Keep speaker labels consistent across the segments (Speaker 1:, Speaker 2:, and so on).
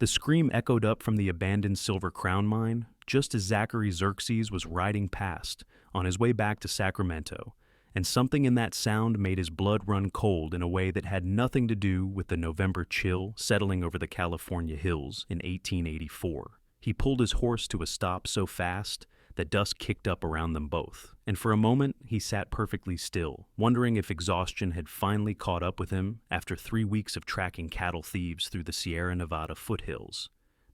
Speaker 1: The scream echoed up from the abandoned Silver Crown mine just as Zachary Xerxes was riding past on his way back to Sacramento, and something in that sound made his blood run cold in a way that had nothing to do with the November chill settling over the California hills in 1884. He pulled his horse to a stop so fast that dust kicked up around them both, and for a moment he sat perfectly still, wondering if exhaustion had finally caught up with him after 3 weeks of tracking cattle thieves through the Sierra Nevada foothills.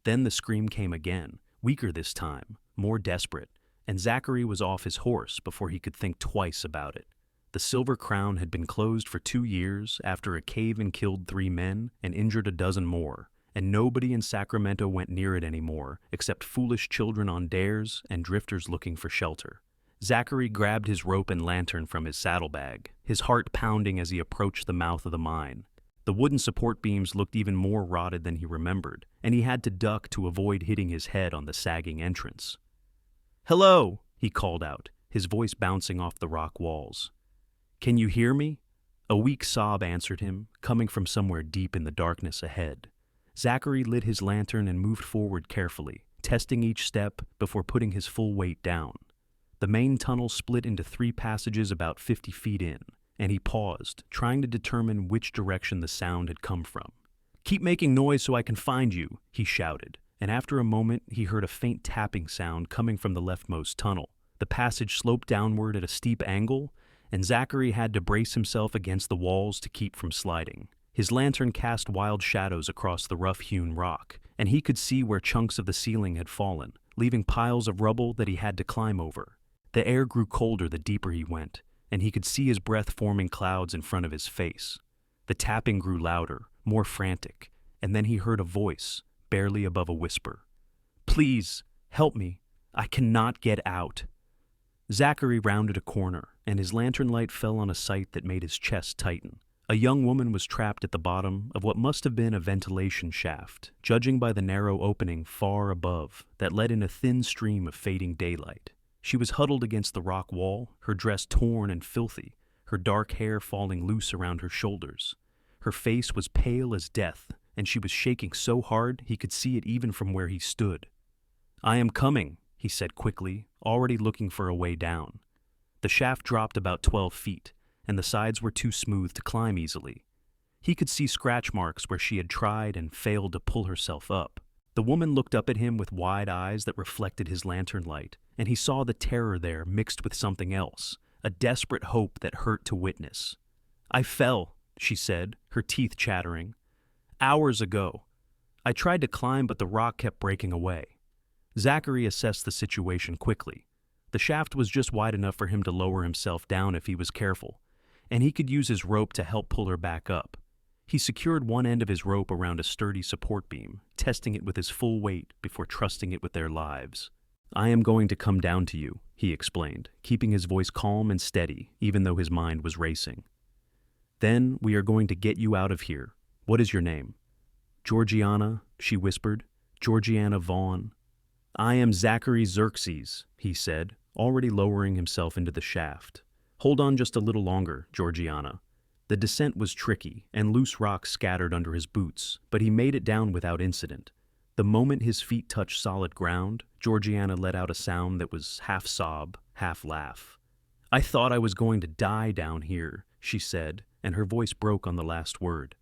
Speaker 1: Then the scream came again, weaker this time, more desperate, and Zachary was off his horse before he could think twice about it. The Silver Crown had been closed for 2 years after a cave-in killed 3 men and injured a dozen more, and nobody in Sacramento went near it anymore except foolish children on dares and drifters looking for shelter. Zachary grabbed his rope and lantern from his saddlebag, his heart pounding as he approached the mouth of the mine. The wooden support beams looked even more rotted than he remembered, and he had to duck to avoid hitting his head on the sagging entrance. "Hello," he called out, his voice bouncing off the rock walls. "Can you hear me?" A weak sob answered him, coming from somewhere deep in the darkness ahead. Zachary lit his lantern and moved forward carefully, testing each step before putting his full weight down. The main tunnel split into 3 passages about 50 feet in, and he paused, trying to determine which direction the sound had come from. "Keep making noise so I can find you," he shouted, and after a moment he heard a faint tapping sound coming from the leftmost tunnel. The passage sloped downward at a steep angle, and Zachary had to brace himself against the walls to keep from sliding. His lantern cast wild shadows across the rough-hewn rock, and he could see where chunks of the ceiling had fallen, leaving piles of rubble that he had to climb over. The air grew colder the deeper he went, and he could see his breath forming clouds in front of his face. The tapping grew louder, more frantic, and then he heard a voice, barely above a whisper. "Please, help me. I cannot get out." Zachary rounded a corner, and his lantern light fell on a sight that made his chest tighten. A young woman was trapped at the bottom of what must have been a ventilation shaft, judging by the narrow opening far above that let in a thin stream of fading daylight. She was huddled against the rock wall, her dress torn and filthy, her dark hair falling loose around her shoulders. Her face was pale as death, and she was shaking so hard he could see it even from where he stood. "I am coming," he said quickly, already looking for a way down. The shaft dropped about 12 feet, and the sides were too smooth to climb easily. He could see scratch marks where she had tried and failed to pull herself up. The woman looked up at him with wide eyes that reflected his lantern light, and he saw the terror there mixed with something else, a desperate hope that hurt to witness. "I fell," she said, her teeth chattering. "Hours ago. I tried to climb, but the rock kept breaking away." Zachary assessed the situation quickly. The shaft was just wide enough for him to lower himself down if he was careful, and he could use his rope to help pull her back up. He secured one end of his rope around a sturdy support beam, testing it with his full weight before trusting it with their lives. "I am going to come down to you," he explained, keeping his voice calm and steady, even though his mind was racing. "Then we are going to get you out of here. What is your name?" "Georgiana," she whispered. "Georgiana Vaughn." "I am Zachary Xerxes," he said, already lowering himself into the shaft. "Hold on just a little longer, Georgiana." The descent was tricky, and loose rocks scattered under his boots, but he made it down without incident. The moment his feet touched solid ground, Georgiana let out a sound that was half sob, half laugh. "I thought I was going to die down here," she said, and her voice broke on the last word.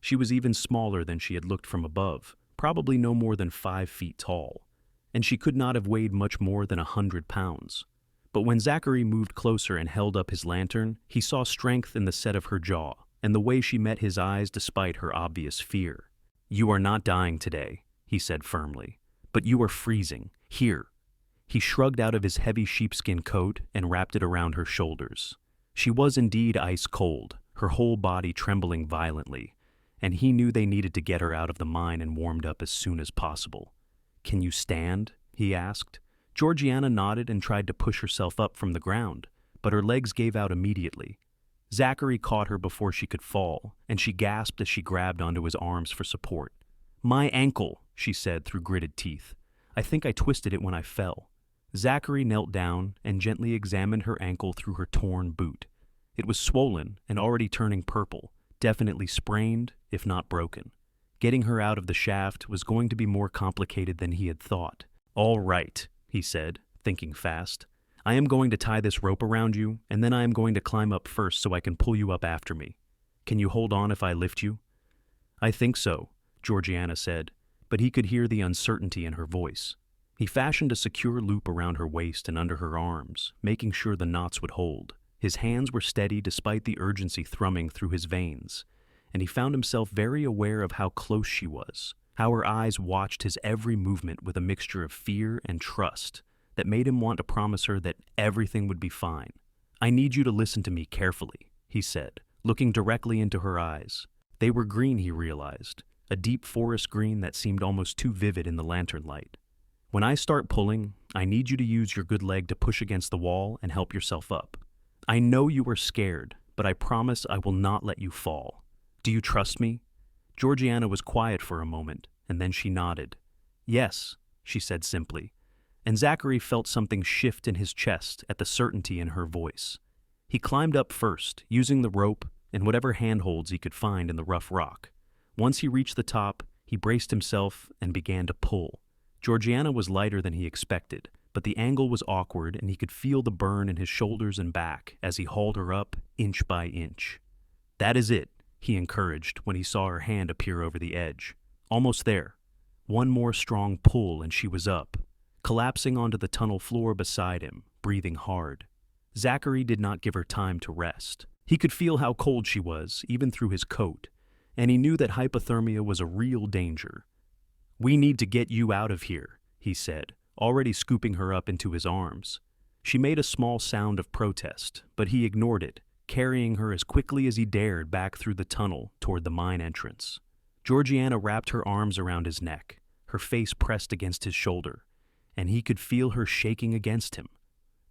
Speaker 1: She was even smaller than she had looked from above, probably no more than 5 feet tall, and she could not have weighed much more than 100 pounds. But when Zachary moved closer and held up his lantern, he saw strength in the set of her jaw and the way she met his eyes despite her obvious fear. "You are not dying today," he said firmly, "but you are freezing. Here." He shrugged out of his heavy sheepskin coat and wrapped it around her shoulders. She was indeed ice cold, her whole body trembling violently, and he knew they needed to get her out of the mine and warmed up as soon as possible. "Can you stand?" he asked. Georgiana nodded and tried to push herself up from the ground, but her legs gave out immediately. Zachary caught her before she could fall, and she gasped as she grabbed onto his arms for support. "My ankle," she said through gritted teeth. "I think I twisted it when I fell." Zachary knelt down and gently examined her ankle through her torn boot. It was swollen and already turning purple, definitely sprained, if not broken. Getting her out of the shaft was going to be more complicated than he had thought. "All right," he said, thinking fast. "I am going to tie this rope around you, and then I am going to climb up first so I can pull you up after me. Can you hold on if I lift you?" "I think so," Georgiana said, but he could hear the uncertainty in her voice. He fashioned a secure loop around her waist and under her arms, making sure the knots would hold. His hands were steady despite the urgency thrumming through his veins, and he found himself very aware of how close she was, how her eyes watched his every movement with a mixture of fear and trust that made him want to promise her that everything would be fine. "I need you to listen to me carefully," he said, looking directly into her eyes. They were green, he realized, a deep forest green that seemed almost too vivid in the lantern light. "When I start pulling, I need you to use your good leg to push against the wall and help yourself up. I know you are scared, but I promise I will not let you fall. Do you trust me?" Georgiana was quiet for a moment, and then she nodded. "Yes," she said simply, and Zachary felt something shift in his chest at the certainty in her voice. He climbed up first, using the rope and whatever handholds he could find in the rough rock. Once he reached the top, he braced himself and began to pull. Georgiana was lighter than he expected, but the angle was awkward and he could feel the burn in his shoulders and back as he hauled her up inch by inch. "That is it," he encouraged when he saw her hand appear over the edge. "Almost there." One more strong pull and she was up, collapsing onto the tunnel floor beside him, breathing hard. Zachary did not give her time to rest. He could feel how cold she was, even through his coat, and he knew that hypothermia was a real danger. "We need to get you out of here," he said, already scooping her up into his arms. She made a small sound of protest, but he ignored it, carrying her as quickly as he dared back through the tunnel toward the mine entrance. Georgiana wrapped her arms around his neck, her face pressed against his shoulder, and he could feel her shaking against him.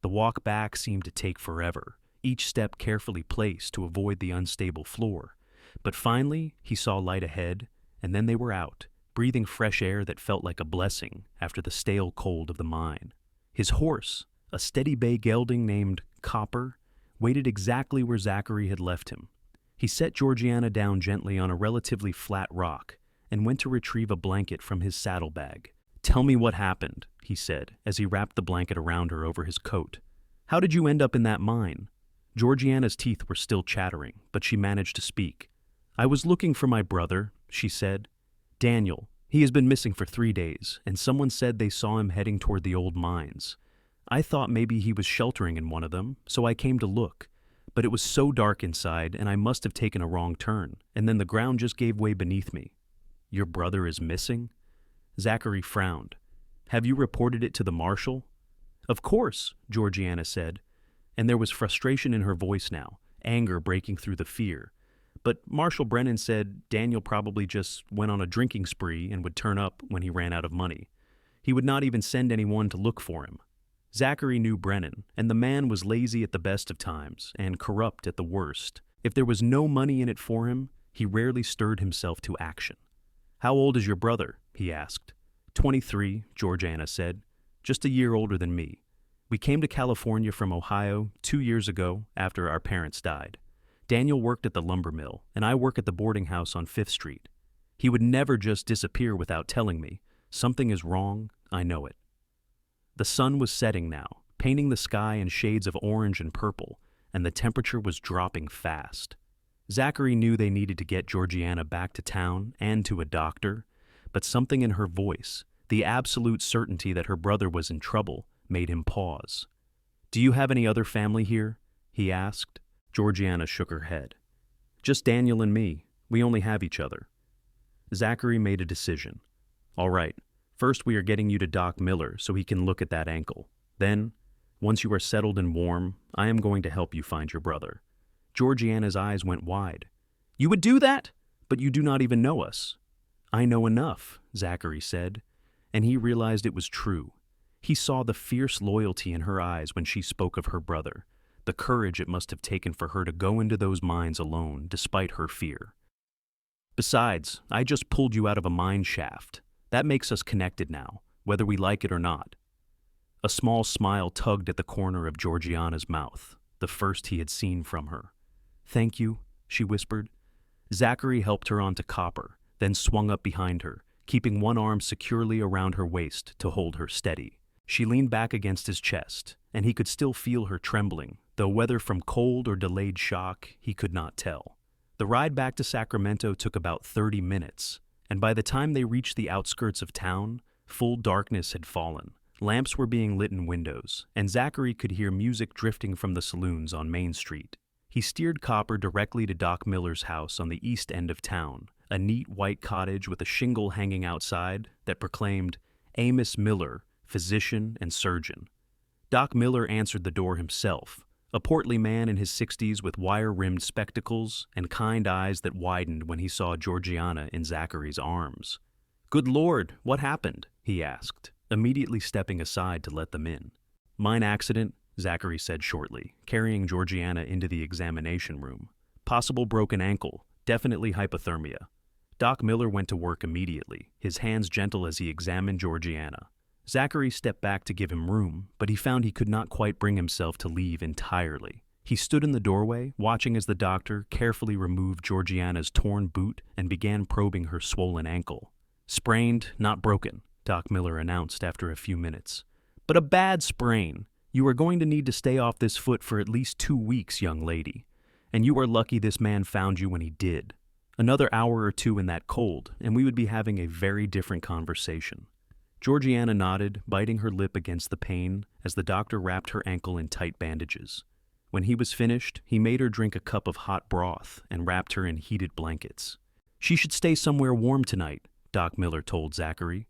Speaker 1: The walk back seemed to take forever, each step carefully placed to avoid the unstable floor. But finally, he saw light ahead, and then they were out, breathing fresh air that felt like a blessing after the stale cold of the mine. His horse, a steady bay gelding named Copper, waited exactly where Zachary had left him. He set Georgiana down gently on a relatively flat rock and went to retrieve a blanket from his saddlebag. "Tell me what happened," he said as he wrapped the blanket around her over his coat. "How did you end up in that mine?" Georgiana's teeth were still chattering, but she managed to speak. "I was looking for my brother," she said. "Daniel. He has been missing for 3 days, and someone said they saw him heading toward the old mines. I thought maybe he was sheltering in one of them, so I came to look. But it was so dark inside, and I must have taken a wrong turn, and then the ground just gave way beneath me." "Your brother is missing?" Zachary frowned. "Have you reported it to the marshal?" "Of course," Georgiana said, and there was frustration in her voice now, anger breaking through the fear. "But Marshal Brennan said Daniel probably just went on a drinking spree and would turn up when he ran out of money. He would not even send anyone to look for him." Zachary knew Brennan, and the man was lazy at the best of times and corrupt at the worst. If there was no money in it for him, he rarely stirred himself to action. "How old is your brother?" he asked. 23, Georgiana said, "just a year older than me. We came to California from Ohio 2 years ago after our parents died. Daniel worked at the lumber mill, and I work at the boarding house on 5th Street. He would never just disappear without telling me. Something is wrong, I know it." The sun was setting now, painting the sky in shades of orange and purple, and the temperature was dropping fast. Zachary knew they needed to get Georgiana back to town and to a doctor, but something in her voice, the absolute certainty that her brother was in trouble, made him pause. "Do you have any other family here?" he asked. Georgiana shook her head. "Just Daniel and me. We only have each other." Zachary made a decision. "All right. First, we are getting you to Doc Miller so he can look at that ankle. Then, once you are settled and warm, I am going to help you find your brother." Georgiana's eyes went wide. "You would do that? But you do not even know us." "I know enough," Zachary said, and he realized it was true. He saw the fierce loyalty in her eyes when she spoke of her brother, the courage it must have taken for her to go into those mines alone despite her fear. "Besides, I just pulled you out of a mine shaft. That makes us connected now, whether we like it or not." A small smile tugged at the corner of Georgiana's mouth, the first he had seen from her. "Thank you," she whispered. Zachary helped her onto Copper, then swung up behind her, keeping one arm securely around her waist to hold her steady. She leaned back against his chest, and he could still feel her trembling, though whether from cold or delayed shock, he could not tell. The ride back to Sacramento took about 30 minutes, and by the time they reached the outskirts of town, full darkness had fallen. Lamps were being lit in windows, and Zachary could hear music drifting from the saloons on Main Street. He steered Copper directly to Doc Miller's house on the east end of town, a neat white cottage with a shingle hanging outside that proclaimed, Amos Miller, physician and surgeon. Doc Miller answered the door himself, a portly man in his 60s with wire-rimmed spectacles and kind eyes that widened when he saw Georgiana in Zachary's arms. "Good Lord, what happened?" he asked, immediately stepping aside to let them in. "Mine accident," Zachary said shortly, carrying Georgiana into the examination room. "Possible broken ankle, definitely hypothermia." Doc Miller went to work immediately, his hands gentle as he examined Georgiana. Zachary stepped back to give him room, but he found he could not quite bring himself to leave entirely. He stood in the doorway, watching as the doctor carefully removed Georgiana's torn boot and began probing her swollen ankle. "Sprained, not broken," Doc Miller announced after a few minutes. "But a bad sprain. You are going to need to stay off this foot for at least 2 weeks, young lady. And you are lucky this man found you when he did. Another hour or two in that cold, and we would be having a very different conversation." Georgiana nodded, biting her lip against the pain as the doctor wrapped her ankle in tight bandages. When he was finished, he made her drink a cup of hot broth and wrapped her in heated blankets. "She should stay somewhere warm tonight," Doc Miller told Zachary.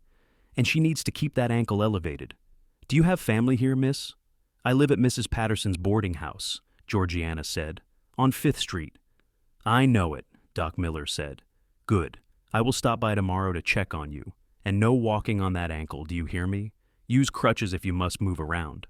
Speaker 1: "And she needs to keep that ankle elevated. Do you have family here, miss?" "I live at Mrs. Patterson's boarding house," Georgiana said, "on 5th Street. "I know it," Doc Miller said. "Good. I will stop by tomorrow to check on you. And no walking on that ankle, do you hear me? Use crutches if you must move around."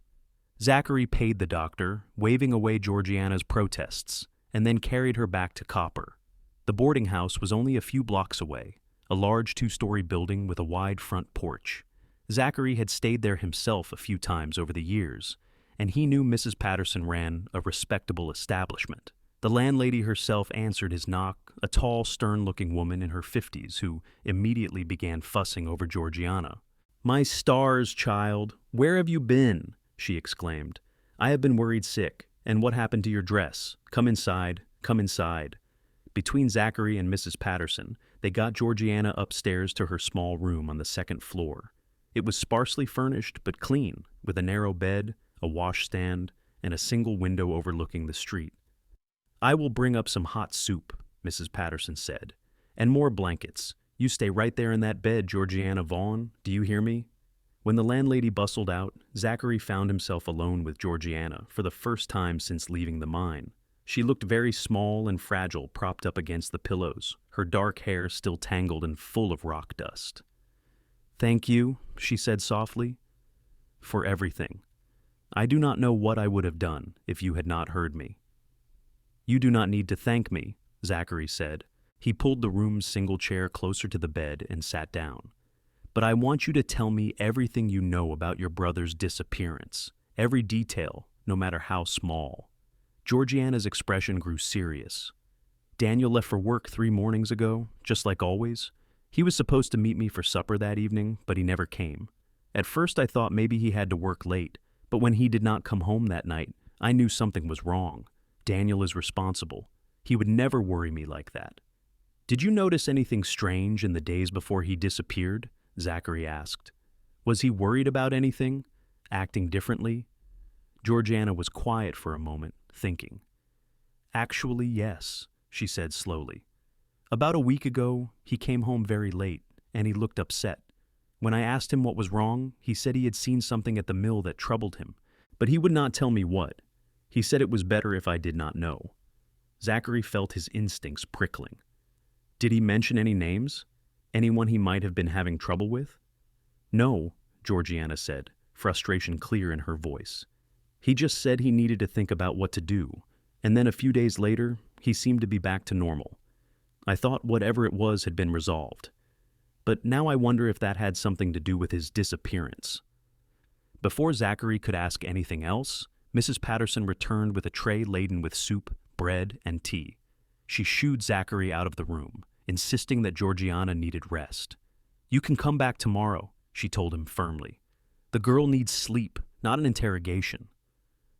Speaker 1: Zachary paid the doctor, waving away Georgiana's protests, and then carried her back to Copper. The boarding house was only a few blocks away, a large 2-story building with a wide front porch. Zachary had stayed there himself a few times over the years, and he knew Mrs. Patterson ran a respectable establishment. The landlady herself answered his knock, a tall, stern-looking woman in her 50s who immediately began fussing over Georgiana. "My stars, child, where have you been?" she exclaimed. "I have been worried sick. And what happened to your dress? Come inside, come inside." Between Zachary and Mrs. Patterson, they got Georgiana upstairs to her small room on the 2nd floor. It was sparsely furnished but clean, with a narrow bed, a washstand, and a single window overlooking the street. "I will bring up some hot soup," Mrs. Patterson said, "and more blankets. You stay right there in that bed, Georgiana Vaughn. Do you hear me?" When the landlady bustled out, Zachary found himself alone with Georgiana for the first time since leaving the mine. She looked very small and fragile, propped up against the pillows, her dark hair still tangled and full of rock dust. "Thank you," she said softly, "for everything. I do not know what I would have done if you had not heard me." "You do not need to thank me," Zachary said. He pulled the room's single chair closer to the bed and sat down. "But I want you to tell me everything you know about your brother's disappearance, every detail, no matter how small." Georgiana's expression grew serious. "Daniel left for work 3 mornings ago, just like always. He was supposed to meet me for supper that evening, but he never came. At first I thought maybe he had to work late, but when he did not come home that night, I knew something was wrong. Daniel is responsible. He would never worry me like that." "Did you notice anything strange in the days before he disappeared?" Zachary asked. "Was he worried about anything? Acting differently?" Georgiana was quiet for a moment, thinking. "Actually, yes," she said slowly. "About a week ago, he came home very late, and he looked upset. When I asked him what was wrong, he said he had seen something at the mill that troubled him, but he would not tell me what. He said it was better if I did not know." Zachary felt his instincts prickling. "Did he mention any names? Anyone he might have been having trouble with?" "No," Georgiana said, frustration clear in her voice. "He just said he needed to think about what to do, and then a few days later, he seemed to be back to normal. I thought whatever it was had been resolved. But now I wonder if that had something to do with his disappearance." Before Zachary could ask anything else, Mrs. Patterson returned with a tray laden with soup, bread, and tea. She shooed Zachary out of the room, insisting that Georgiana needed rest. "You can come back tomorrow," she told him firmly. "The girl needs sleep, not an interrogation."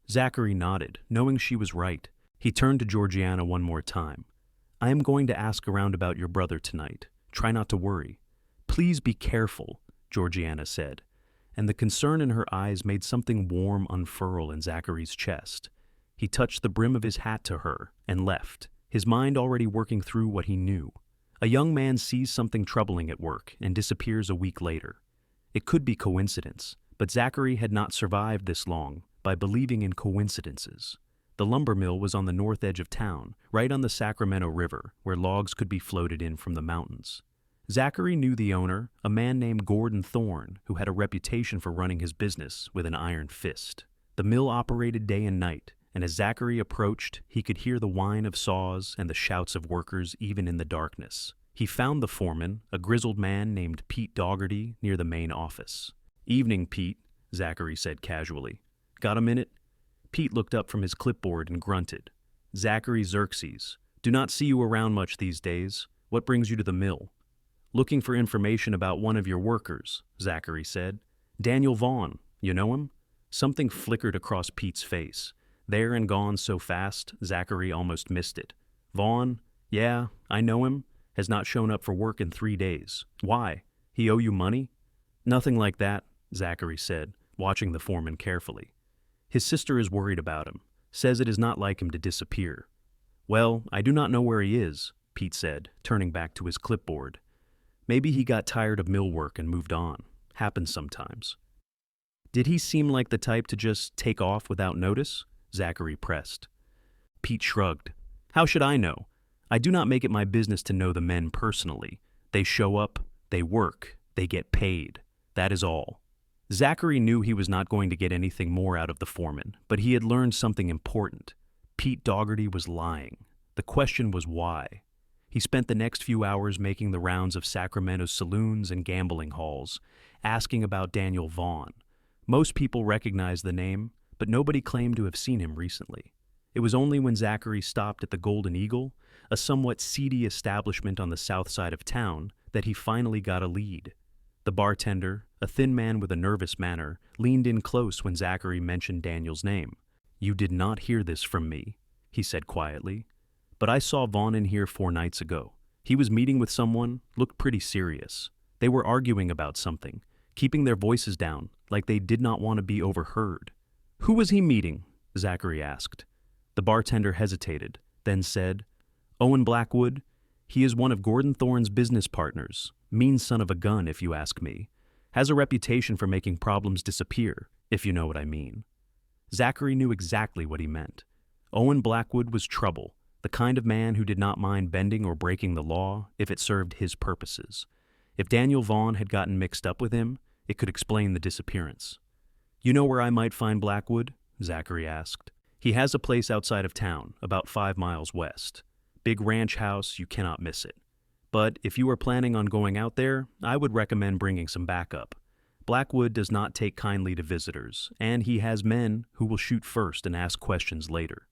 Speaker 1: Zachary nodded, knowing she was right. He turned to Georgiana one more time. "I am going to ask around about your brother tonight. Try not to worry." "Please be careful," Georgiana said, and the concern in her eyes made something warm unfurl in Zachary's chest. He touched the brim of his hat to her and left, his mind already working through what he knew. A young man sees something troubling at work and disappears a week later. It could be coincidence, but Zachary had not survived this long by believing in coincidences. The lumber mill was on the north edge of town, right on the Sacramento River, where logs could be floated in from the mountains. Zachary knew the owner, a man named Gordon Thorne, who had a reputation for running his business with an iron fist. The mill operated day and night, and as Zachary approached, he could hear the whine of saws and the shouts of workers even in the darkness. He found the foreman, a grizzled man named Pete Dougherty, near the main office. "Evening, Pete," Zachary said casually. "Got a minute?" Pete looked up from his clipboard and grunted. "Zachary Xerxes. Do not see you around much these days. What brings you to the mill?" "Looking for information about one of your workers," Zachary said. "Daniel Vaughn. You know him?" Something flickered across Pete's face. There and gone so fast, Zachary almost missed it. "Vaughn? Yeah, I know him. Has not shown up for work in 3 days. Why? He owe you money?" "Nothing like that," Zachary said, watching the foreman carefully. "His sister is worried about him. Says it is not like him to disappear." "Well, I do not know where he is," Pete said, turning back to his clipboard. "Maybe he got tired of mill work and moved on. Happens sometimes." "Did he seem like the type to just take off without notice?" Zachary pressed. Pete shrugged. "How should I know? I do not make it my business to know the men personally. They show up, they work, they get paid. That is all." Zachary knew he was not going to get anything more out of the foreman, but he had learned something important. Pete Dougherty was lying. The question was why. He spent the next few hours making the rounds of Sacramento's saloons and gambling halls, asking about Daniel Vaughn. Most people recognized the name, but nobody claimed to have seen him recently. It was only when Zachary stopped at the Golden Eagle, a somewhat seedy establishment on the south side of town, that he finally got a lead. The bartender, a thin man with a nervous manner, leaned in close when Zachary mentioned Daniel's name. "You did not hear this from me," he said quietly, "but I saw Vaughn in here 4 nights ago. He was meeting with someone, looked pretty serious. They were arguing about something, keeping their voices down, like they did not want to be overheard." "Who was he meeting?" Zachary asked. The bartender hesitated, then said, "Owen Blackwood. He is one of Gordon Thorne's business partners. Mean son of a gun, if you ask me. Has a reputation for making problems disappear, if you know what I mean." Zachary knew exactly what he meant. Owen Blackwood was trouble, the kind of man who did not mind bending or breaking the law if it served his purposes. If Daniel Vaughn had gotten mixed up with him, it could explain the disappearance. "You know where I might find Blackwood?" Zachary asked. "He has a place outside of town, about 5 miles west. Big ranch house, you cannot miss it. But if you are planning on going out there, I would recommend bringing some backup. Blackwood does not take kindly to visitors, and he has men who will shoot first and ask questions later."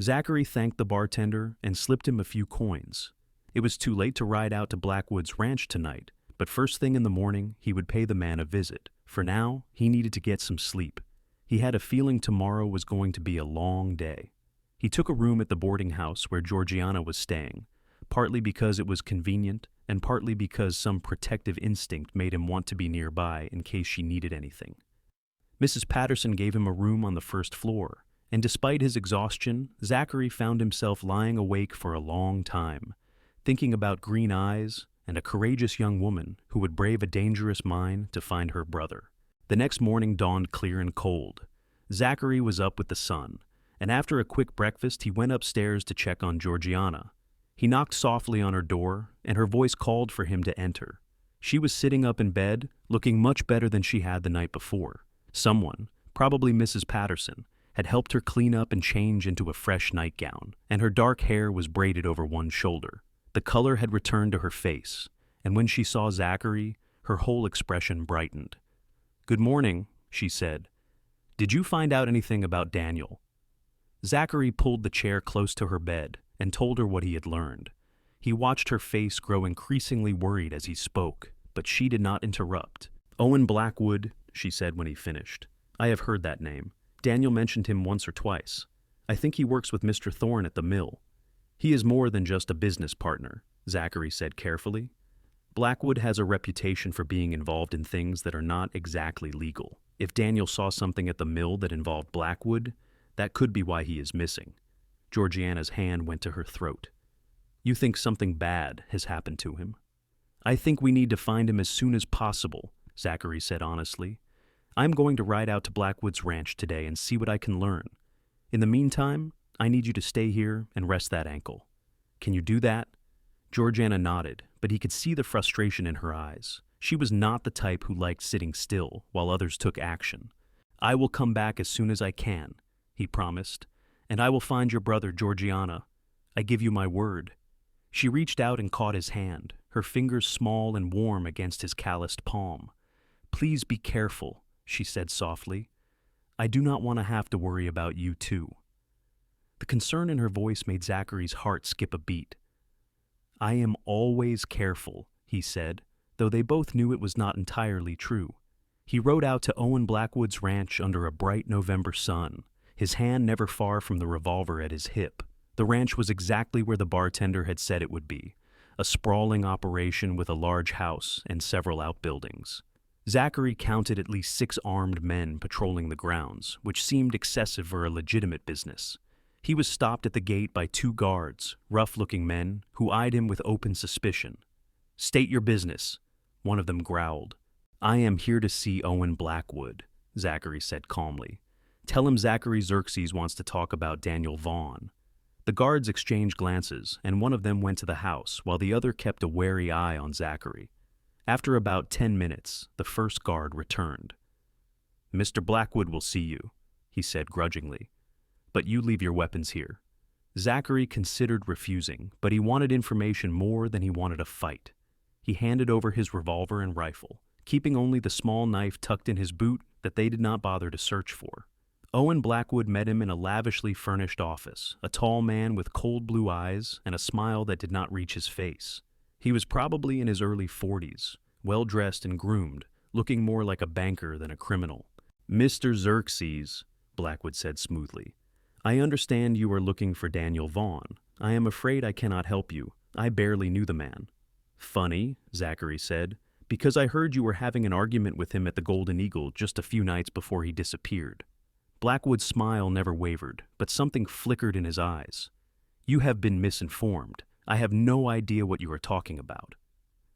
Speaker 1: Zachary thanked the bartender and slipped him a few coins. It was too late to ride out to Blackwood's ranch tonight, but first thing in the morning he would pay the man a visit. For now, he needed to get some sleep. He had a feeling tomorrow was going to be a long day. He took a room at the boarding house where Georgiana was staying, partly because it was convenient and partly because some protective instinct made him want to be nearby in case she needed anything. Mrs. Patterson gave him a room on the first floor, and despite his exhaustion, Zachary found himself lying awake for a long time, thinking about green eyes and a courageous young woman who would brave a dangerous mine to find her brother. The next morning dawned clear and cold. Zachary was up with the sun, and after a quick breakfast he went upstairs to check on Georgiana. He knocked softly on her door, and her voice called for him to enter. She was sitting up in bed, looking much better than she had the night before. Someone, probably Mrs. Patterson, had helped her clean up and change into a fresh nightgown, and her dark hair was braided over one shoulder. The color had returned to her face, and when she saw Zachary, her whole expression brightened. "Good morning," she said. "Did you find out anything about Daniel?" Zachary pulled the chair close to her bed and told her what he had learned. He watched her face grow increasingly worried as he spoke, but she did not interrupt. "Owen Blackwood," she said when he finished. "I have heard that name. Daniel mentioned him once or twice. I think he works with Mr. Thorne at the mill." "He is more than just a business partner," Zachary said carefully. "Blackwood has a reputation for being involved in things that are not exactly legal. If Daniel saw something at the mill that involved Blackwood, that could be why he is missing." Georgiana's hand went to her throat. "You think something bad has happened to him?" "I think we need to find him as soon as possible," Zachary said honestly. "I'm going to ride out to Blackwood's ranch today and see what I can learn. In the meantime, I need you to stay here and rest that ankle. Can you do that?" Georgiana nodded, but he could see the frustration in her eyes. She was not the type who liked sitting still while others took action. "I will come back as soon as I can," he promised, "and I will find your brother, Georgiana. I give you my word." She reached out and caught his hand, her fingers small and warm against his calloused palm. "Please be careful," she said softly. "I do not want to have to worry about you too." The concern in her voice made Zachary's heart skip a beat. "I am always careful," he said, though they both knew it was not entirely true. He rode out to Owen Blackwood's ranch under a bright November sun, his hand never far from the revolver at his hip. The ranch was exactly where the bartender had said it would be, a sprawling operation with a large house and several outbuildings. Zachary counted at least 6 armed men patrolling the grounds, which seemed excessive for a legitimate business. He was stopped at the gate by 2 guards, rough-looking men, who eyed him with open suspicion. "State your business," one of them growled. "I am here to see Owen Blackwood," Zachary said calmly. "Tell him Zachary Xerxes wants to talk about Daniel Vaughn." The guards exchanged glances, and one of them went to the house, while the other kept a wary eye on Zachary. After about 10 minutes, the first guard returned. "Mr. Blackwood will see you," he said grudgingly. "But you leave your weapons here." Zachary considered refusing, but he wanted information more than he wanted a fight. He handed over his revolver and rifle, keeping only the small knife tucked in his boot that they did not bother to search for. Owen Blackwood met him in a lavishly furnished office, a tall man with cold blue eyes and a smile that did not reach his face. He was probably in his early 40s, well-dressed and groomed, looking more like a banker than a criminal. "Mr. Xerxes," Blackwood said smoothly, "I understand you are looking for Daniel Vaughn. I am afraid I cannot help you. I barely knew the man." "Funny," Zachary said, "because I heard you were having an argument with him at the Golden Eagle just a few nights before he disappeared." Blackwood's smile never wavered, but something flickered in his eyes. "You have been misinformed. I have no idea what you are talking about."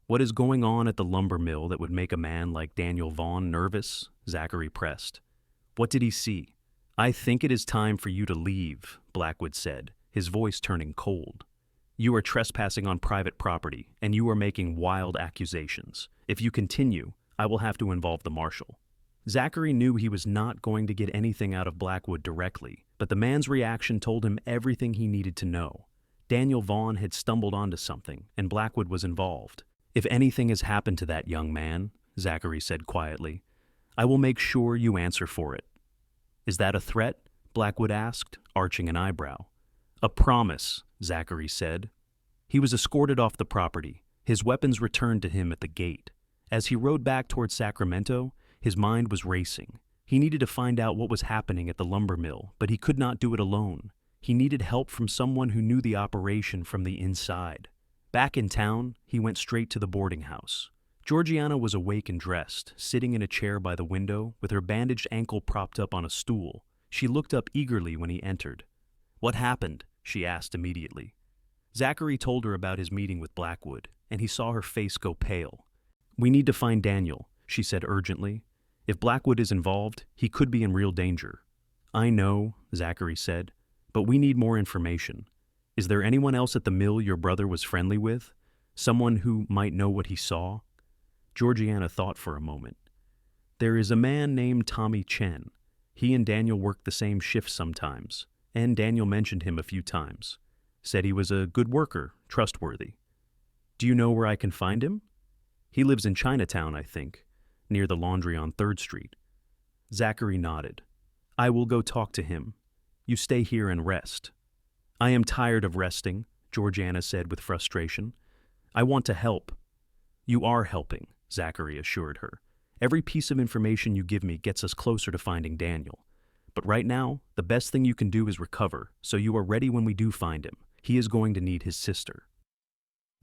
Speaker 1: "What is going on at the lumber mill that would make a man like Daniel Vaughn nervous?" Zachary pressed. "What did he see?" "I think it is time for you to leave," Blackwood said, his voice turning cold. "You are trespassing on private property, and you are making wild accusations. If you continue, I will have to involve the marshal." Zachary knew he was not going to get anything out of Blackwood directly, but the man's reaction told him everything he needed to know. Daniel Vaughn had stumbled onto something, and Blackwood was involved. "If anything has happened to that young man," Zachary said quietly, "I will make sure you answer for it." "Is that a threat?" Blackwood asked, arching an eyebrow. "A promise," Zachary said. He was escorted off the property, his weapons returned to him at the gate. As he rode back toward Sacramento, his mind was racing. He needed to find out what was happening at the lumber mill, but he could not do it alone. He needed help from someone who knew the operation from the inside. Back in town, he went straight to the boarding house. Georgiana was awake and dressed, sitting in a chair by the window, with her bandaged ankle propped up on a stool. She looked up eagerly when he entered. "What happened?" she asked immediately. Zachary told her about his meeting with Blackwood, and he saw her face go pale. "We need to find Daniel," she said urgently. "If Blackwood is involved, he could be in real danger." "I know," Zachary said, "but we need more information. Is there anyone else at the mill your brother was friendly with? Someone who might know what he saw?" Georgiana thought for a moment. "There is a man named Tommy Chen. He and Daniel worked the same shift sometimes, and Daniel mentioned him a few times. Said he was a good worker, trustworthy. Do you know where I can find him? He lives in Chinatown, I think, near the laundry on 3rd Street. Zachary nodded. "I will go talk to him. You stay here and rest." "I am tired of resting," Georgiana said with frustration. "I want to help." "You are helping," Zachary assured her. "Every piece of information you give me gets us closer to finding Daniel. But right now, the best thing you can do is recover, so you are ready when we do find him. He is going to need his sister."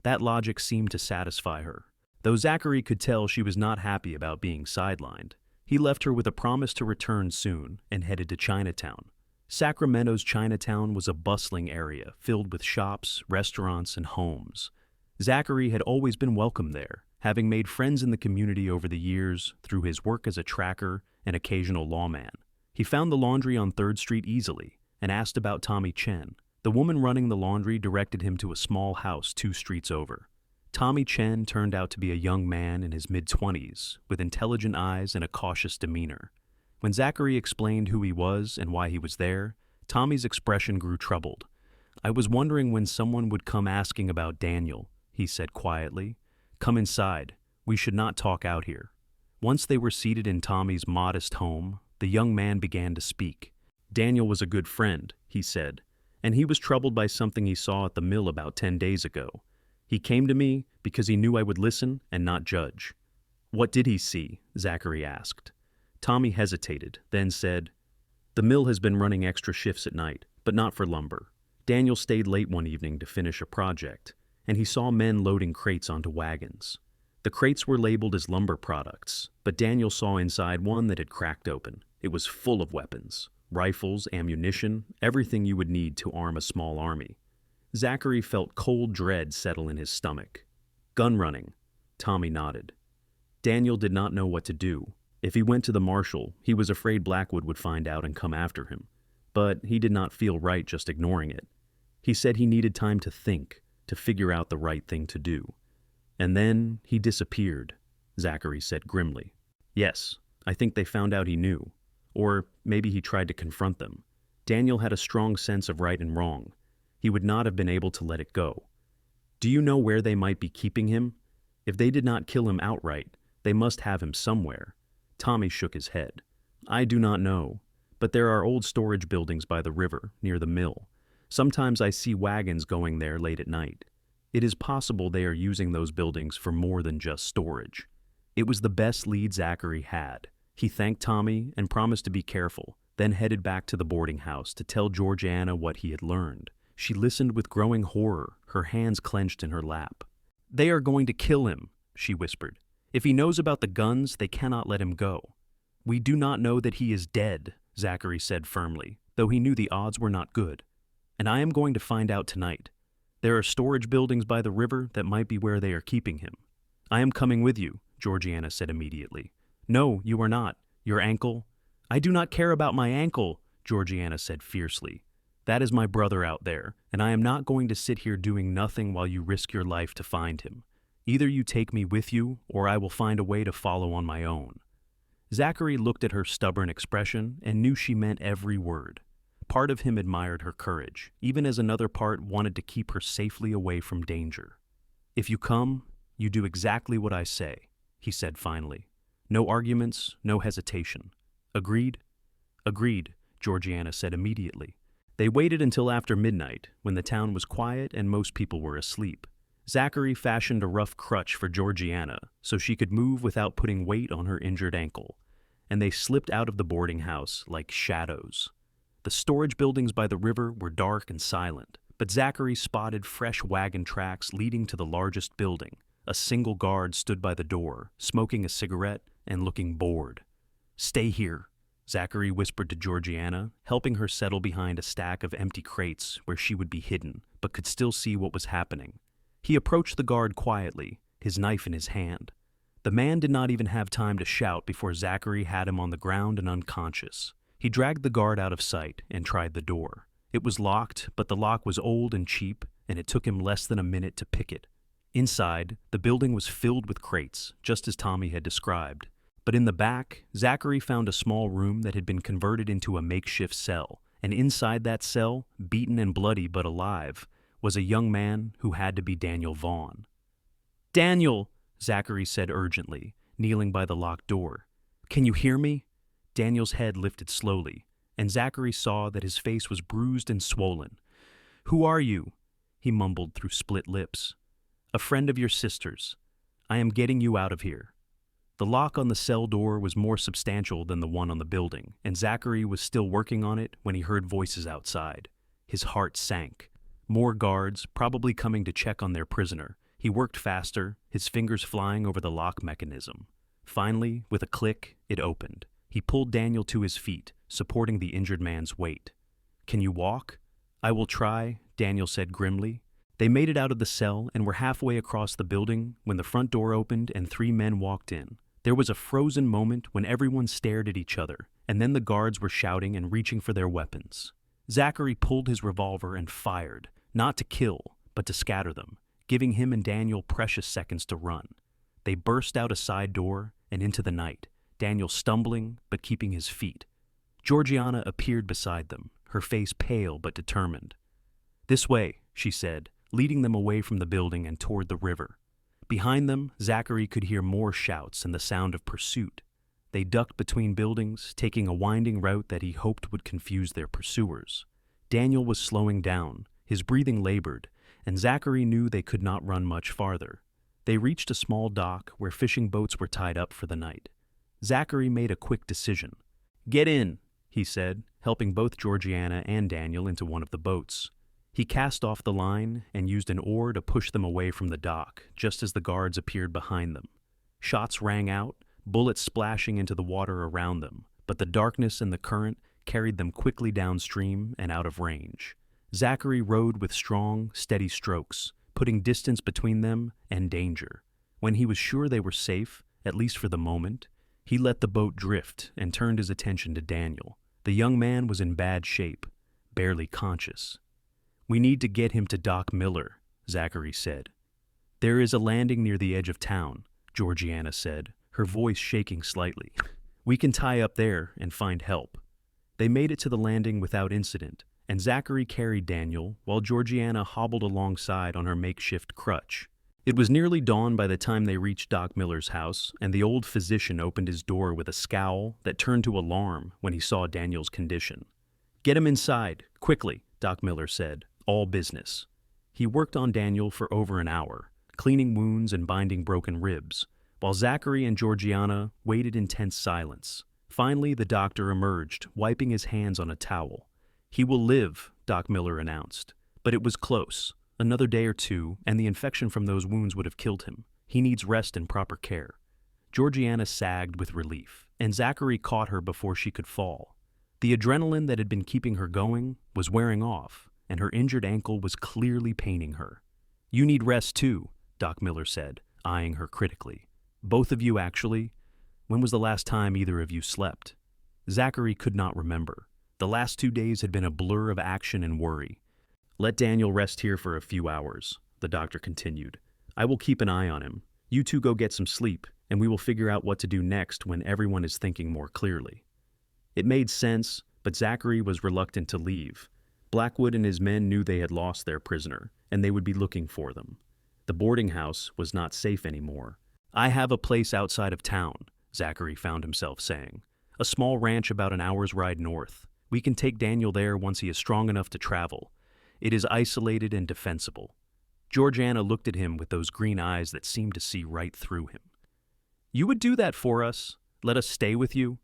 Speaker 1: That logic seemed to satisfy her, though Zachary could tell she was not happy about being sidelined. He left her with a promise to return soon and headed to Chinatown. Sacramento's Chinatown was a bustling area filled with shops, restaurants, and homes. Zachary had always been welcome there, having made friends in the community over the years through his work as a tracker and occasional lawman. He found the laundry on 3rd Street easily and asked about Tommy Chen. The woman running the laundry directed him to a small house 2 streets over. Tommy Chen turned out to be a young man in his mid-20s, with intelligent eyes and a cautious demeanor. When Zachary explained who he was and why he was there, Tommy's expression grew troubled. "I was wondering when someone would come asking about Daniel," he said quietly. "Come inside. We should not talk out here." Once they were seated in Tommy's modest home, the young man began to speak. "Daniel was a good friend," he said, "and he was troubled by something he saw at the mill about 10 days ago. He came to me because he knew I would listen and not judge." "What did he see?" Zachary asked. Tommy hesitated, then said, "The mill has been running extra shifts at night, but not for lumber. Daniel stayed late one evening to finish a project, and he saw men loading crates onto wagons. The crates were labeled as lumber products, but Daniel saw inside one that had cracked open. It was full of weapons, rifles, ammunition, everything you would need to arm a small army." Zachary felt cold dread settle in his stomach. "Gun running," Tommy nodded. Daniel did not know what to do. If he went to the marshal, he was afraid Blackwood would find out and come after him. But he did not feel right just ignoring it. He said he needed time to think, to figure out the right thing to do. "And then he disappeared," Zachary said grimly. "Yes, I think they found out he knew. Or maybe he tried to confront them. Daniel had a strong sense of right and wrong. He would not have been able to let it go. Do you know where they might be keeping him? If they did not kill him outright, they must have him somewhere." Tommy shook his head. "I do not know, but there are old storage buildings by the river, near the mill. Sometimes I see wagons going there late at night. It is possible they are using those buildings for more than just storage." It was the best lead Zachary had. He thanked Tommy and promised to be careful, then headed back to the boarding house to tell Georgiana what he had learned. She listened with growing horror, her hands clenched in her lap. "They are going to kill him," she whispered. "If he knows about the guns, they cannot let him go." "We do not know that he is dead," Zachary said firmly, though he knew the odds were not good. "And I am going to find out tonight. There are storage buildings by the river that might be where they are keeping him." "I am coming with you," Georgiana said immediately. "No, you are not. Your ankle—" "I do not care about my ankle," Georgiana said fiercely. "That is my brother out there, and I am not going to sit here doing nothing while you risk your life to find him. Either you take me with you, or I will find a way to follow on my own." Zachary looked at her stubborn expression and knew she meant every word. Part of him admired her courage, even as another part wanted to keep her safely away from danger. "If you come, you do exactly what I say," he said finally. "No arguments, no hesitation. Agreed?" "Agreed," Georgiana said immediately. They waited until after midnight, when the town was quiet and most people were asleep. Zachary fashioned a rough crutch for Georgiana so she could move without putting weight on her injured ankle, and they slipped out of the boarding house like shadows. The storage buildings by the river were dark and silent, but Zachary spotted fresh wagon tracks leading to the largest building. A single guard stood by the door, smoking a cigarette and looking bored. "Stay here," Zachary whispered to Georgiana, helping her settle behind a stack of empty crates where she would be hidden, but could still see what was happening. He approached the guard quietly, his knife in his hand. The man did not even have time to shout before Zachary had him on the ground and unconscious. He dragged the guard out of sight and tried the door. It was locked, but the lock was old and cheap, and it took him less than a minute to pick it. Inside, the building was filled with crates, just as Tommy had described. But in the back, Zachary found a small room that had been converted into a makeshift cell, and inside that cell, beaten and bloody but alive, was a young man who had to be Daniel Vaughn. "Daniel!" Zachary said urgently, kneeling by the locked door. "Can you hear me?" Daniel's head lifted slowly, and Zachary saw that his face was bruised and swollen. "Who are you?" he mumbled through split lips. "A friend of your sister's. I am getting you out of here." The lock on the cell door was more substantial than the one on the building, and Zachary was still working on it when he heard voices outside. His heart sank. More guards, probably coming to check on their prisoner. He worked faster, his fingers flying over the lock mechanism. Finally, with a click, it opened. He pulled Daniel to his feet, supporting the injured man's weight. "Can you walk?" "I will try," Daniel said grimly. They made it out of the cell and were halfway across the building when the front door opened and 3 men walked in. There was a frozen moment when everyone stared at each other, and then the guards were shouting and reaching for their weapons. Zachary pulled his revolver and fired, not to kill, but to scatter them, giving him and Daniel precious seconds to run. They burst out a side door and into the night, Daniel stumbling but keeping his feet. Georgiana appeared beside them, her face pale but determined. "This way," she said, leading them away from the building and toward the river. Behind them, Zachary could hear more shouts and the sound of pursuit. They ducked between buildings, taking a winding route that he hoped would confuse their pursuers. Daniel was slowing down, his breathing labored, and Zachary knew they could not run much farther. They reached a small dock where fishing boats were tied up for the night. Zachary made a quick decision. "Get in," he said, helping both Georgiana and Daniel into one of the boats. He cast off the line and used an oar to push them away from the dock, just as the guards appeared behind them. Shots rang out, bullets splashing into the water around them, but the darkness and the current carried them quickly downstream and out of range. Zachary rowed with strong, steady strokes, putting distance between them and danger. When he was sure they were safe, at least for the moment, he let the boat drift and turned his attention to Daniel. The young man was in bad shape, barely conscious. "We need to get him to Doc Miller," Zachary said. "There is a landing near the edge of town," Georgiana said, her voice shaking slightly. "We can tie up there and find help." They made it to the landing without incident, and Zachary carried Daniel while Georgiana hobbled alongside on her makeshift crutch. It was nearly dawn by the time they reached Doc Miller's house, and the old physician opened his door with a scowl that turned to alarm when he saw Daniel's condition. "Get him inside, quickly," Doc Miller said, all business. He worked on Daniel for over an hour, cleaning wounds and binding broken ribs, while Zachary and Georgiana waited in tense silence. Finally, the doctor emerged, wiping his hands on a towel. "He will live," Doc Miller announced. "But it was close. Another day or two, and the infection from those wounds would have killed him. He needs rest and proper care." Georgiana sagged with relief, and Zachary caught her before she could fall. The adrenaline that had been keeping her going was wearing off, and her injured ankle was clearly paining her. "You need rest too," Doc Miller said, eyeing her critically. "Both of you, actually. When was the last time either of you slept?" Zachary could not remember. The last 2 days had been a blur of action and worry. "Let Daniel rest here for a few hours," the doctor continued. "I will keep an eye on him. You two go get some sleep, and we will figure out what to do next when everyone is thinking more clearly." It made sense, but Zachary was reluctant to leave. Blackwood and his men knew they had lost their prisoner, and they would be looking for them. The boarding house was not safe anymore. "I have a place outside of town," Zachary found himself saying. "A small ranch about an hour's ride north. We can take Daniel there once he is strong enough to travel. It is isolated and defensible." Georgiana looked at him with those green eyes that seemed to see right through him. "You would do that for us? Let us stay with you?"